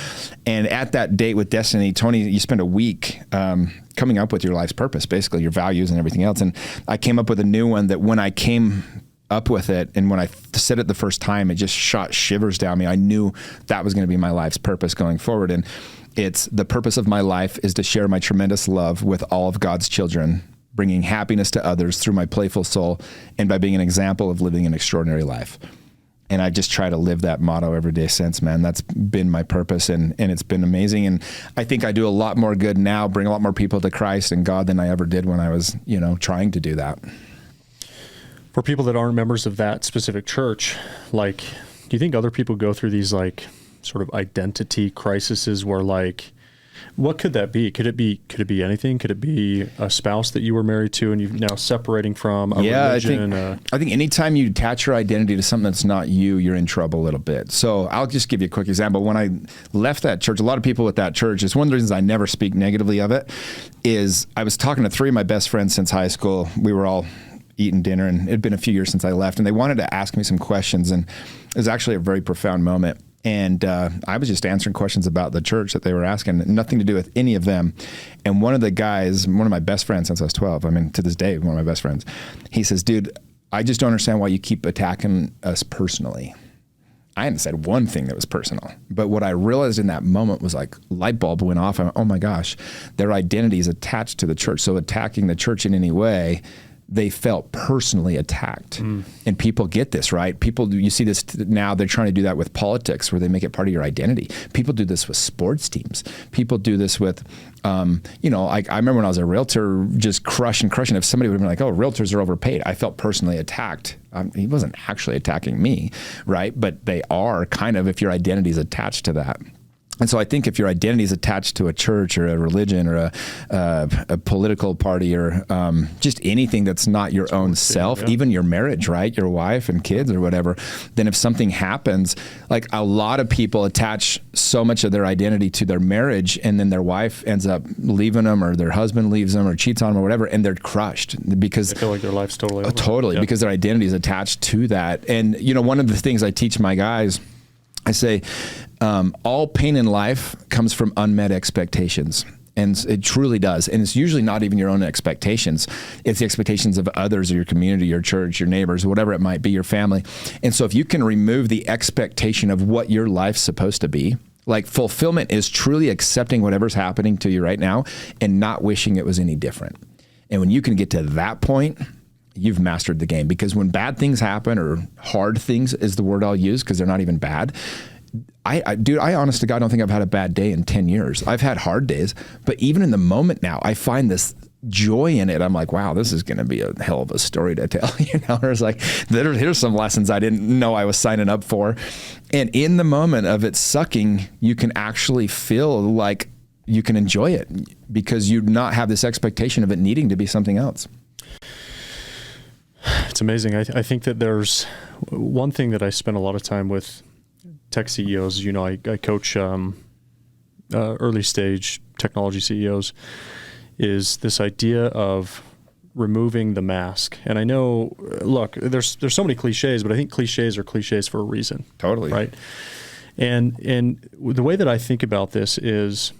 And at that Date with Destiny, Tony, you spend a week coming up with your life's purpose, basically your values and everything else. And I came up with a new one that when I came up with it. And when I said it the first time, it just shot shivers down me. I knew that was going to be my life's purpose going forward. And it's the purpose of my life is to share my tremendous love with all of God's children, bringing happiness to others through my playful soul and by being an example of living an extraordinary life. And I just try to live that motto every day since, man. That's been my purpose, and it's been amazing. And I think I do a lot more good now, bring a lot more people to Christ and God than I ever did when I was, trying to do that. For people that aren't members of that specific church, like, do you think other people go through these like sort of identity crises where like, what could that be? Could it be anything? Could it be a spouse that you were married to and you're now separating from a religion? I think anytime you attach your identity to something that's not you, you're in trouble a little bit. So I'll just give you a quick example. When I left that church, a lot of people at that church, it's one of the reasons I never speak negatively of it, is I was talking to 3 of my best friends since high school. We were all eating dinner, and it had been a few years since I left, and they wanted to ask me some questions, and it was actually a very profound moment. And I was just answering questions about the church that they were asking, nothing to do with any of them. And one of the guys, one of my best friends since I was 12, I mean, to this day, one of my best friends, he says, dude, I just don't understand why you keep attacking us personally. I hadn't said one thing that was personal, but what I realized in that moment was like light bulb went off. I went, oh my gosh, their identity is attached to the church. So attacking the church in any way, they felt personally attacked. And people get this, right? You see this now, they're trying to do that with politics where they make it part of your identity. People do this with sports teams. People do this with, I remember when I was a realtor, just crushing. If somebody would have been like, oh, realtors are overpaid, I felt personally attacked. He wasn't actually attacking me, right? But they are kind of, if your identity is attached to that. And so I think if your identity is attached to a church or a religion or a political party or just anything that's not your own self, even your marriage, right? Your wife and kids or whatever, then if something happens, like a lot of people attach so much of their identity to their marriage, and then their wife ends up leaving them or their husband leaves them or cheats on them or whatever, and they're crushed because they feel like their life's totally over. Totally, because their identity is attached to that. And, one of the things I teach my guys, I say, all pain in life comes from unmet expectations. And it truly does. And it's usually not even your own expectations. It's the expectations of others or your community, your church, your neighbors, whatever it might be, your family. And so if you can remove the expectation of what your life's supposed to be, like fulfillment is truly accepting whatever's happening to you right now and not wishing it was any different. And when you can get to that point, you've mastered the game. Because when bad things happen, or hard things is the word I'll use because they're not even bad, I honest to God, don't think I've had a bad day in 10 years. I've had hard days, but even in the moment now, I find this joy in it. I'm like, wow, this is going to be a hell of a story to tell. There's like, here's some lessons I didn't know I was signing up for. And in the moment of it sucking, you can actually feel like you can enjoy it because you not have this expectation of it needing to be something else. It's amazing. I think that there's one thing that I spend a lot of time with tech CEOs. I coach early stage technology CEOs, is this idea of removing the mask. And I know, look, there's so many cliches, but I think cliches are cliches for a reason. Totally. Right. And the way that I think about this is,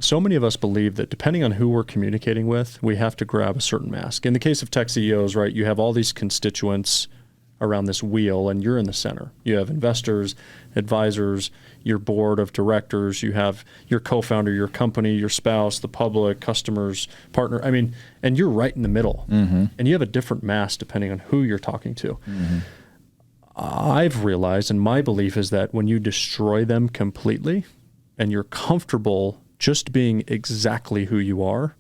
so many of us believe that depending on who we're communicating with, we have to grab a certain mask. In the case of tech CEOs, right, you have all these constituents around this wheel, and you're in the center. You have investors, advisors, your board of directors, you have your co-founder, your company, your spouse, the public, customers, partner. I mean, and you're right in the middle. Mm-hmm. And you have a different mask depending on who you're talking to. Mm-hmm. I've realized, and my belief is that when you destroy them completely and you're comfortable just being exactly who you are,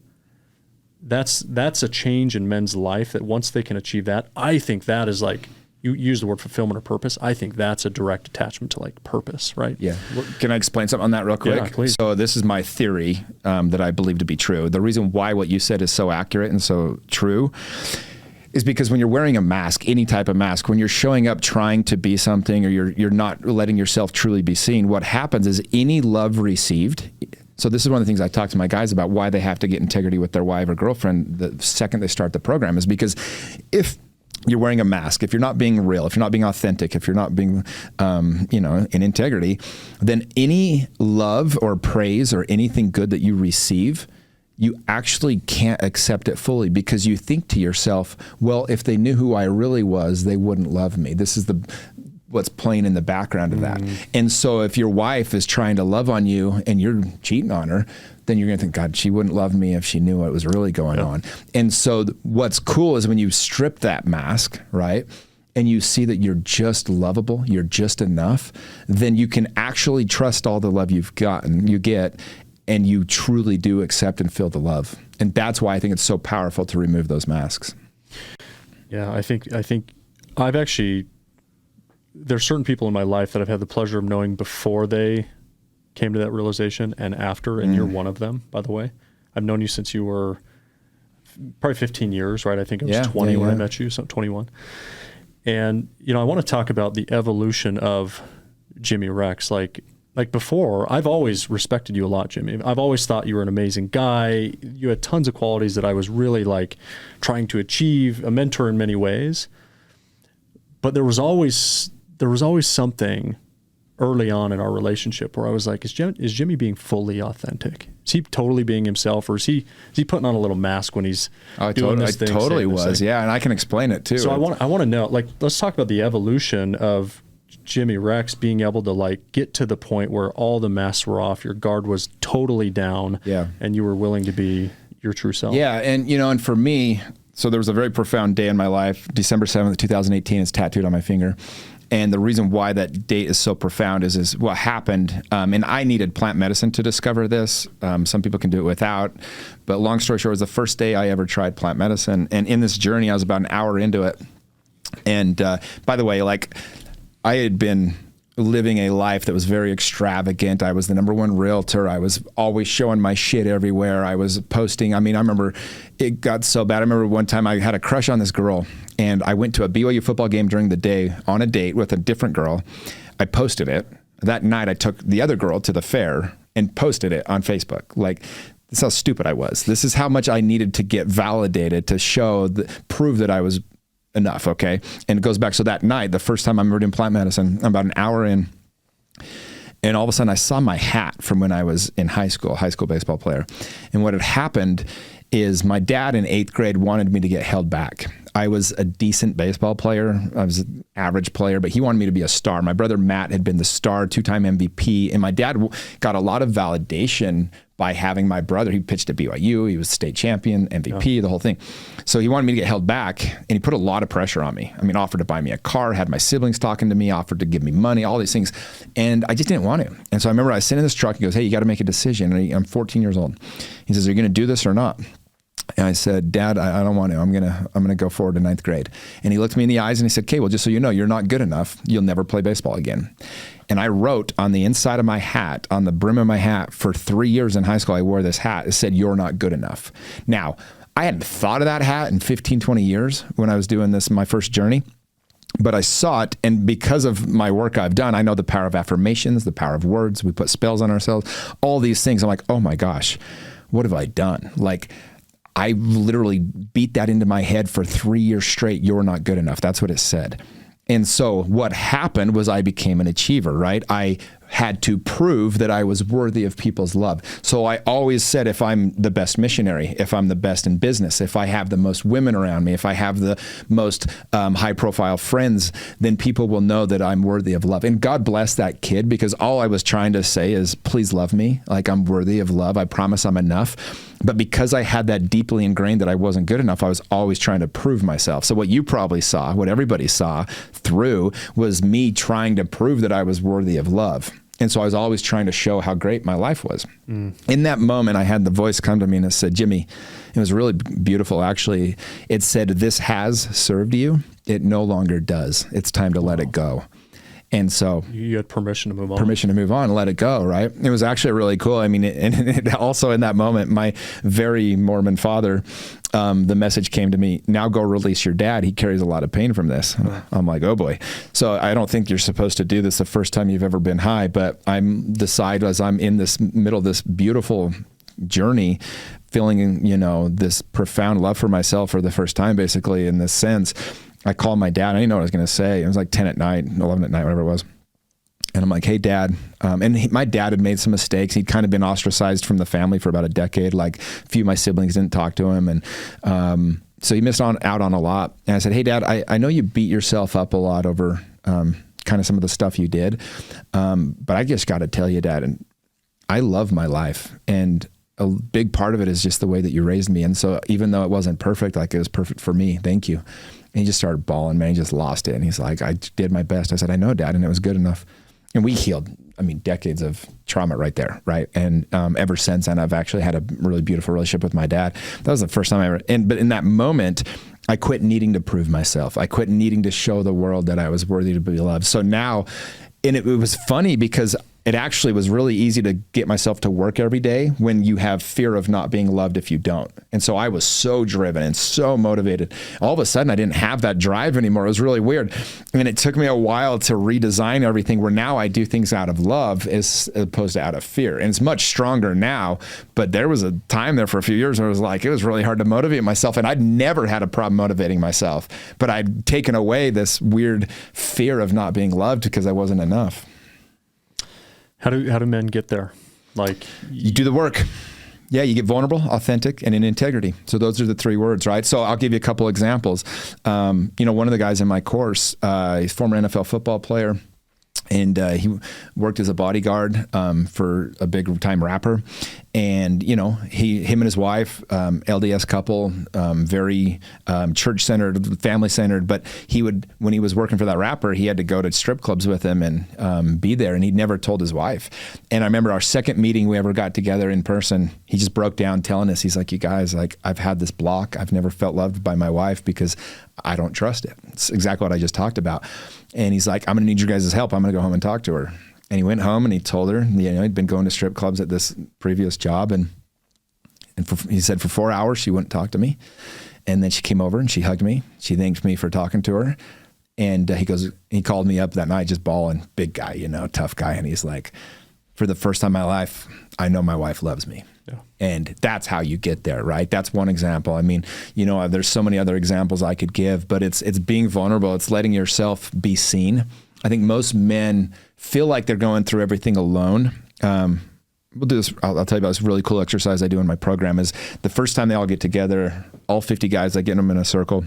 that's a change in men's life that once they can achieve that, I think that is like, you use the word fulfillment or purpose. I think that's a direct attachment to like purpose, right? Yeah. Can I explain something on that real quick? Yeah, please. So this is my theory that I believe to be true. The reason why what you said is so accurate and so true is because when you're wearing a mask, any type of mask, when you're showing up trying to be something, or you're not letting yourself truly be seen, what happens is any love received. So this is one of the things I talk to my guys about, why they have to get integrity with their wife or girlfriend the second they start the program, is because if you're wearing a mask, if you're not being real, if you're not being authentic, if you're not being, in integrity, then any love or praise or anything good that you receive you actually can't accept it fully because you think to yourself, well, if they knew who I really was, they wouldn't love me. This is what's playing in the background of that. And so if your wife is trying to love on you and you're cheating on her, then you're going to think, God, she wouldn't love me if she knew what was really going on. And so what's cool is when you strip that mask, right? And you see that you're just lovable, you're just enough, then you can actually trust all the love you get, and you truly do accept and feel the love. And that's why I think it's so powerful to remove those masks. Yeah, I think I've actually, there's certain people in my life that I've had the pleasure of knowing before they came to that realization and after, and you're one of them, by the way. I've known you since you were probably 15 years, right? I think I was 20 when I met you, so 21. And, you know, I want to talk about the evolution of Jimmy Rex. Like before, I've always respected you a lot, Jimmy. I've always thought you were an amazing guy. You had tons of qualities that I was really like trying to achieve, a mentor in many ways. But there was always something early on in our relationship where I was like, is Jimmy being fully authentic? Is he totally being himself, or is he putting on a little mask when he's doing this thing? I totally was, yeah, and I can explain it too. So I want to know, like, let's talk about the evolution of Jimmy Rex being able to like get to the point where all the masks were off, your guard was totally down, and you were willing to be your true self. Yeah, and and for me, so there was a very profound day in my life, December 7th, 2018. It's tattooed on my finger. And the reason why that date is so profound is what happened. And I needed plant medicine to discover this. Some people can do it without. But long story short, it was the first day I ever tried plant medicine. And in this journey, I was about an hour into it. And by the way, like, I had been living a life that was very extravagant. I was the #1 realtor. I was always showing my shit everywhere. I was posting. I mean, I remember it got so bad. I remember one time I had a crush on this girl, and I went to a BYU football game during the day on a date with a different girl. I posted it. That night I took the other girl to the fair and posted it on Facebook. Like, this is how stupid I was. This is how much I needed to get validated to prove that I was enough, okay? And it goes back. So that night, the first time I'm ever doing plant medicine, I'm about an hour in, and all of a sudden I saw my hat from when I was in high school baseball player. And what had happened is my dad in 8th grade wanted me to get held back. I was a decent baseball player. I was an average player, but he wanted me to be a star. My brother Matt had been the star, 2-time MVP, and my dad got a lot of validation by having my brother. He pitched at BYU. He was state champion, MVP, the whole thing. So he wanted me to get held back, and he put a lot of pressure on me. I mean, offered to buy me a car, had my siblings talking to me, offered to give me money, all these things. And I just didn't want to. And so I remember I was sitting in this truck. He goes, hey, you got to make a decision. And I'm 14 years old. He says, are you going to do this or not? And I said, Dad, I don't want to. I'm gonna go forward to 9th grade. And he looked me in the eyes and he said, okay, well, just so you know, you're not good enough. You'll never play baseball again. And I wrote on the inside of my hat, on the brim of my hat, for 3 years in high school, I wore this hat. It said, you're not good enough. Now, I hadn't thought of that hat in 15, 20 years when I was doing this, my first journey. But I saw it, and because of my work I've done, I know the power of affirmations, the power of words. We put spells on ourselves, all these things. I'm like, oh my gosh, what have I done? Like, I literally beat that into my head for 3 years straight. You're not good enough. That's what it said. And so what happened was I became an achiever, right? I had to prove that I was worthy of people's love. So I always said, if I'm the best missionary, if I'm the best in business, if I have the most women around me, if I have the most high profile friends, then people will know that I'm worthy of love. And God bless that kid, because all I was trying to say is, please love me. Like, I'm worthy of love. I promise I'm enough. But because I had that deeply ingrained that I wasn't good enough, I was always trying to prove myself. So what you probably saw, what everybody saw through, was me trying to prove that I was worthy of love. And so I was always trying to show how great my life was. In that moment, I had the voice come to me and it said, Jimmy, it was really beautiful, actually. It said, this has served you. It no longer does. It's time to let it go. And so you had permission to move on. Permission to move on, let it go, right? It was actually really cool. I mean, it also in that moment, my very Mormon father, the message came to me, now go release your dad. He carries a lot of pain from this. I'm like, oh boy. So I don't think you're supposed to do this the first time you've ever been high, but as I'm in this middle of this beautiful journey, feeling, this profound love for myself for the first time, basically, in this sense. I called my dad. I didn't know what I was going to say. It was like 10 at night, 11 at night, whatever it was. And I'm like, hey, Dad. My dad had made some mistakes. He'd kind of been ostracized from the family for about a decade. Like, a few of my siblings didn't talk to him. And so he missed out on a lot. And I said, hey, Dad, I know you beat yourself up a lot over kind of some of the stuff you did. But I just got to tell you, Dad, and I love my life. And a big part of it is just the way that you raised me. And so even though it wasn't perfect, like, it was perfect for me. Thank you. And he just started bawling, man. He just lost it. And he's like, I did my best. I said, I know, Dad, and it was good enough. And we healed, decades of trauma right there, right? And ever since then, I've actually had a really beautiful relationship with my dad. That was the first time I ever, but in that moment, I quit needing to prove myself. I quit needing to show the world that I was worthy to be loved. So now, and it was funny because it actually was really easy to get myself to work every day when you have fear of not being loved if you don't. And so I was so driven and so motivated. All of a sudden, I didn't have that drive anymore. It was really weird. And it took me a while to redesign everything, where now I do things out of love as opposed to out of fear. And it's much stronger now. But there was a time there for a few years where it was really hard to motivate myself. And I'd never had a problem motivating myself. But I'd taken away this weird fear of not being loved because I wasn't enough. How do men get there? Like, you do the work. Yeah, you get vulnerable, authentic, and in integrity. So those are the 3 words, right? So I'll give you a couple examples. One of the guys in my course, he's a former NFL football player, and he worked as a bodyguard for a big time rapper. And, him and his wife, LDS couple, very church-centered, family-centered. But when he was working for that rapper, he had to go to strip clubs with him and be there. And he'd never told his wife. And I remember our second meeting we ever got together in person, he just broke down telling us, he's like, you guys, like, I've had this block. I've never felt loved by my wife because I don't trust it. It's exactly what I just talked about. And he's like, I'm going to need your guys' help. I'm going to go home and talk to her. And he went home and he told her, he'd been going to strip clubs at this previous job. And he said for 4 hours, she wouldn't talk to me. And then she came over and she hugged me. She thanked me for talking to her. And he called me up that night, just bawling, big guy, tough guy. And he's like, for the first time in my life, I know my wife loves me. Yeah. And that's how you get there, right? That's one example. There's so many other examples I could give, but it's being vulnerable. It's letting yourself be seen. I think most men feel like they're going through everything alone. We'll do this. I'll tell you about this really cool exercise I do in my program. Is the first time they all get together, all 50 guys, I get them in a circle,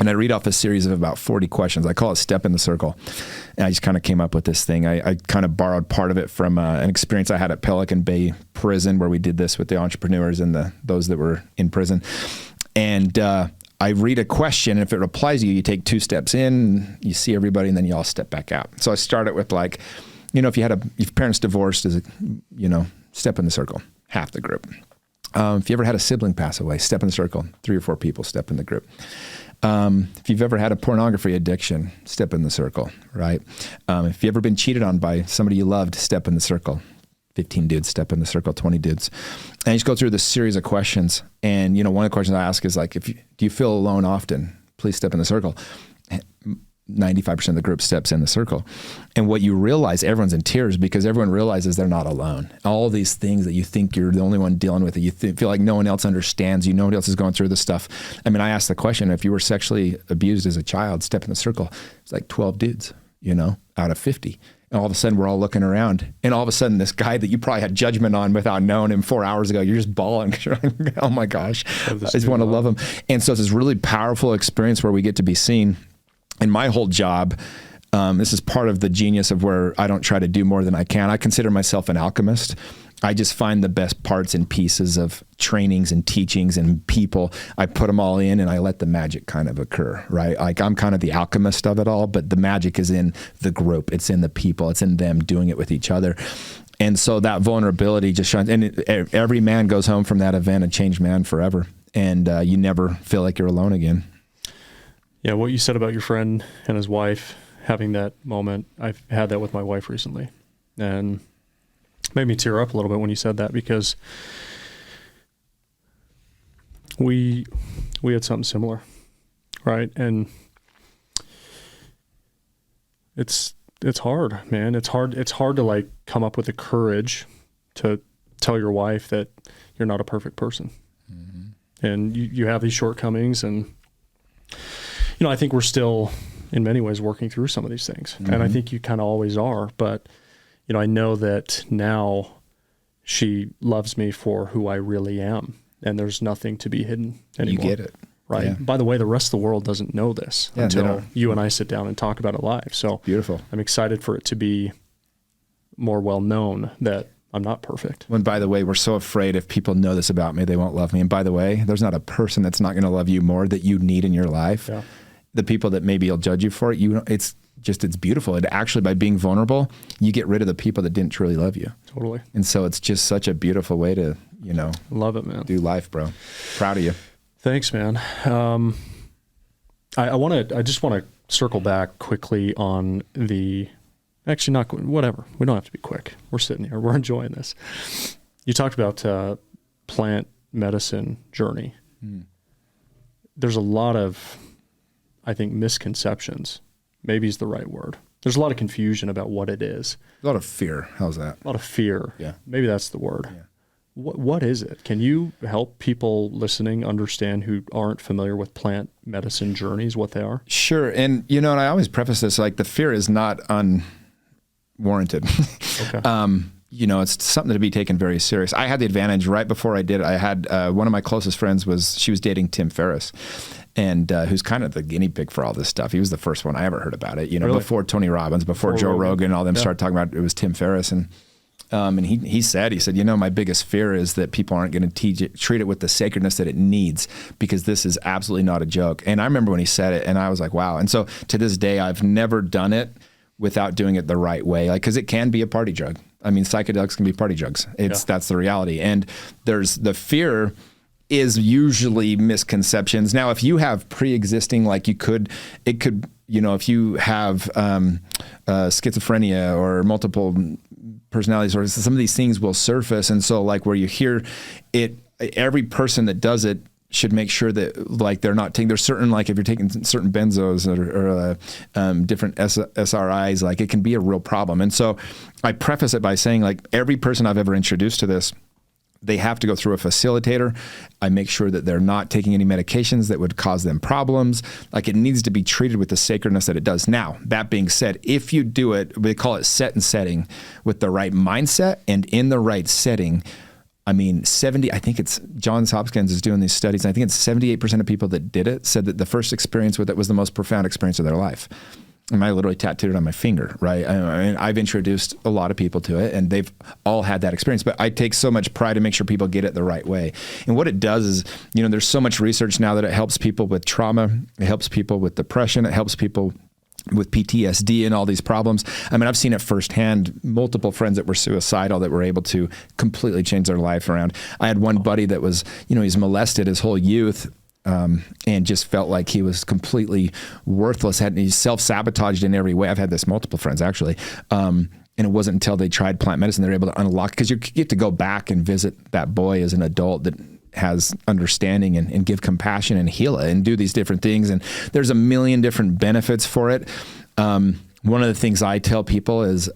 and I read off a series of about 40 questions. I call it Step in the Circle. And I just kind of came up with this thing. I kind of borrowed part of it from an experience I had at Pelican Bay Prison, where we did this with the entrepreneurs and those that were in prison. And I read a question, and if it applies to you, you take 2 steps in, you see everybody, and then you all step back out. So I started with if your parents divorced, step in the circle, half the group. If you ever had a sibling pass away, step in the circle, 3 or 4 people, step in the group. If you've ever had a pornography addiction, step in the circle, right? If you've ever been cheated on by somebody you loved, step in the circle. 15 dudes step in the circle, 20 dudes. And I just go through this series of questions. And, one of the questions I ask is like, do you feel alone often? Please step in the circle. 95% of the group steps in the circle. And what you realize, everyone's in tears because everyone realizes they're not alone. All these things that you think you're the only one dealing with it, you feel like no one else understands you, no one else is going through this stuff. I asked the question, if you were sexually abused as a child, step in the circle. It's like 12 dudes, out of 50. And all of a sudden we're all looking around, and all of a sudden this guy that you probably had judgment on without knowing him 4 hours ago, you're just bawling. You're like, oh my gosh, I just want to love him. And so it's this really powerful experience where we get to be seen. And my whole job, this is part of the genius of where I don't try to do more than I can. I consider myself an alchemist. I just find the best parts and pieces of trainings and teachings and people. I put them all in and I let the magic kind of occur, right? Like I'm kind of the alchemist of it all, but the magic is in the group. It's in the people. It's in them doing it with each other. And so that vulnerability just shines. And every man goes home from that event a changed man forever. And you never feel like you're alone again. Yeah, what you said about your friend and his wife having that moment, I've had that with my wife recently. And made me tear up a little bit when you said that, because we had something similar, right? And it's hard, man. It's hard to like come up with the courage to tell your wife that you're not a perfect person. Mm-hmm. And you have these shortcomings, and I think we're still in many ways working through some of these things. Mm-hmm. And I think you kind of always are, but I know that now she loves me for who I really am, and there's nothing to be hidden anymore. You get it. Right. Yeah. By the way, the rest of the world doesn't know this until you and I sit down and talk about it live. So beautiful. I'm excited for it to be more well known that I'm not perfect. When, by the way, we're so afraid if people know this about me, they won't love me. And by the way, there's not a person that's not going to love you more that you need in your life. Yeah. The people that maybe will judge you for it, it's beautiful. And actually, by being vulnerable, you get rid of the people that didn't truly love you. Totally. And so it's just such a beautiful way to, love it, man. Do life, bro. Proud of you. Thanks, man. I just want to circle back quickly on actually not, whatever. We don't have to be quick. We're sitting here. We're enjoying this. You talked about plant medicine journey. There's a lot of, I think, misconceptions. Maybe is the right word. There's a lot of confusion about what it is. A lot of fear. How's that? A lot of fear. Yeah. Maybe that's the word. Yeah. What is it? Can you help people listening understand who aren't familiar with plant medicine journeys, what they are? Sure. And, and I always preface this, like the fear is not unwarranted. Okay. It's something to be taken very serious. I had the advantage right before I did it. I had one of my closest friends she was dating Tim Ferriss, and who's kind of the guinea pig for all this stuff. He was the first one I ever heard about it, Really? before Tony Robbins, before Joe Rogan, all them started talking about it. It was Tim Ferriss. And he said, my biggest fear is that people aren't going to treat it with the sacredness that it needs, because this is absolutely not a joke. And I remember when he said it and I was like, wow. And so to this day, I've never done it without doing it the right way. Cause it can be a party drug. I mean, psychedelics can be party drugs. That's the reality. And there's the fear is usually misconceptions. Now, if you have pre-existing, if you have schizophrenia or multiple personalities, or some of these things will surface. And so where you hear it, every person that does it should make sure that they're not taking, there's certain, if you're taking certain benzos or different SRIs, it can be a real problem. And so I preface it by saying every person I've ever introduced to this, they have to go through a facilitator. I make sure that they're not taking any medications that would cause them problems. It needs to be treated with the sacredness that it does. Now, that being said, if you do it, they call it set and setting, with the right mindset and in the right setting. I think it's Johns Hopkins is doing these studies. And I think it's 78% of people that did it said that the first experience with it was the most profound experience of their life. And I literally tattooed it on my finger, right? I've introduced a lot of people to it, and they've all had that experience. But I take so much pride to make sure people get it the right way. And what it does is, there's so much research now that it helps people with trauma, it helps people with depression, it helps people with PTSD and all these problems. I've seen it firsthand, multiple friends that were suicidal that were able to completely change their life around. I had one buddy that was, he's molested his whole youth, and just felt like he was completely worthless. He's self-sabotaged in every way. I've had this multiple friends actually. And it wasn't until they tried plant medicine, they're able to unlock, because you get to go back and visit that boy as an adult that has understanding and give compassion and heal it and do these different things. And there's a million different benefits for it. One of the things I tell people is,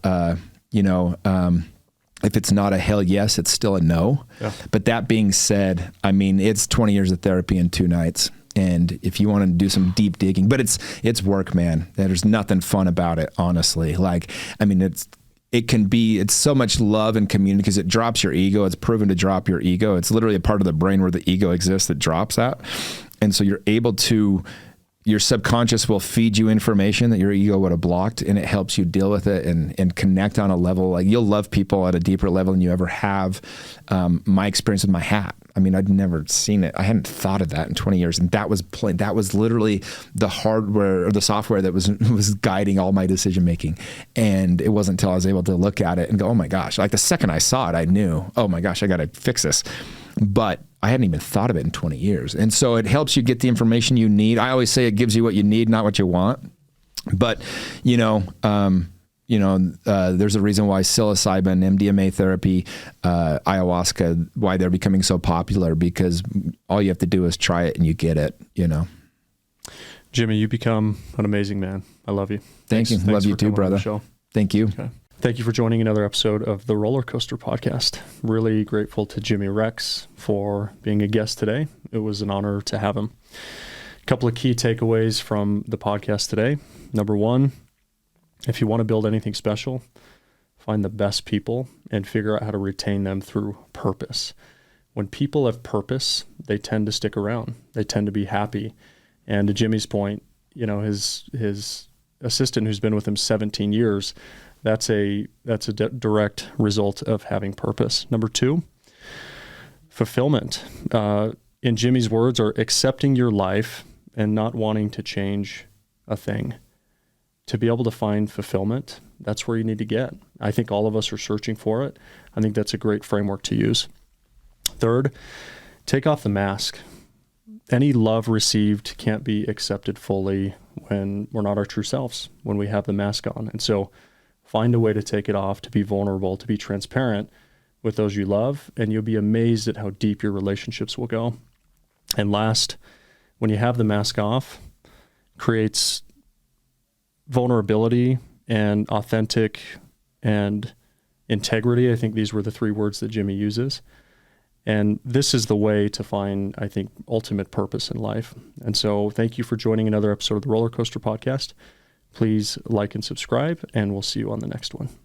if it's not a hell yes, it's still a no. Yeah. But that being said, it's 20 years of therapy in 2 nights. And if you want to do some deep digging, but it's work, man. There's nothing fun about it, honestly. It's so much love and community, because it drops your ego. It's proven to drop your ego. It's literally a part of the brain where the ego exists that drops that. And so you're able to, your subconscious will feed you information that your ego would have blocked, and it helps you deal with it and connect on a level. You'll love people at a deeper level than you ever have. My experience with my hat. I'd never seen it. I hadn't thought of that in 20 years. And that was literally the hardware or the software that was guiding all my decision making. And it wasn't until I was able to look at it and go, oh my gosh, the second I saw it, I knew, oh my gosh, I got to fix this. But I hadn't even thought of it in 20 years. And so it helps you get the information you need. I always say it gives you what you need, not what you want. But, there's a reason why psilocybin, MDMA therapy, ayahuasca, why they're becoming so popular, because all you have to do is try it and you get it, Jimmy, you become an amazing man. I love you. Thank you. Love you too, brother. Thank you. Okay. Thank you for joining another episode of the Roller Coaster Podcast. Really grateful to Jimmy Rex for being a guest today. It was an honor to have him. A couple of key takeaways from the podcast today. Number one, if you want to build anything special, find the best people, and figure out how to retain them through purpose. When people have purpose, they tend to stick around. They tend to be happy. And to Jimmy's point, his assistant who's been with him 17 years, that's a direct result of having purpose. Number 2, fulfillment. In Jimmy's words, are accepting your life and not wanting to change a thing. To be able to find fulfillment, that's where you need to get. I think all of us are searching for it. I think that's a great framework to use. 3rd, take off the mask. Any love received can't be accepted fully when we're not our true selves, when we have the mask on. And so find a way to take it off, to be vulnerable, to be transparent with those you love, and you'll be amazed at how deep your relationships will go. And last, when you have the mask off, creates vulnerability and authentic and integrity. I think these were the 3 words that Jimmy uses. And this is the way to find, I think, ultimate purpose in life. And so thank you for joining another episode of the Roller Coaster Podcast. Please like and subscribe, and we'll see you on the next one.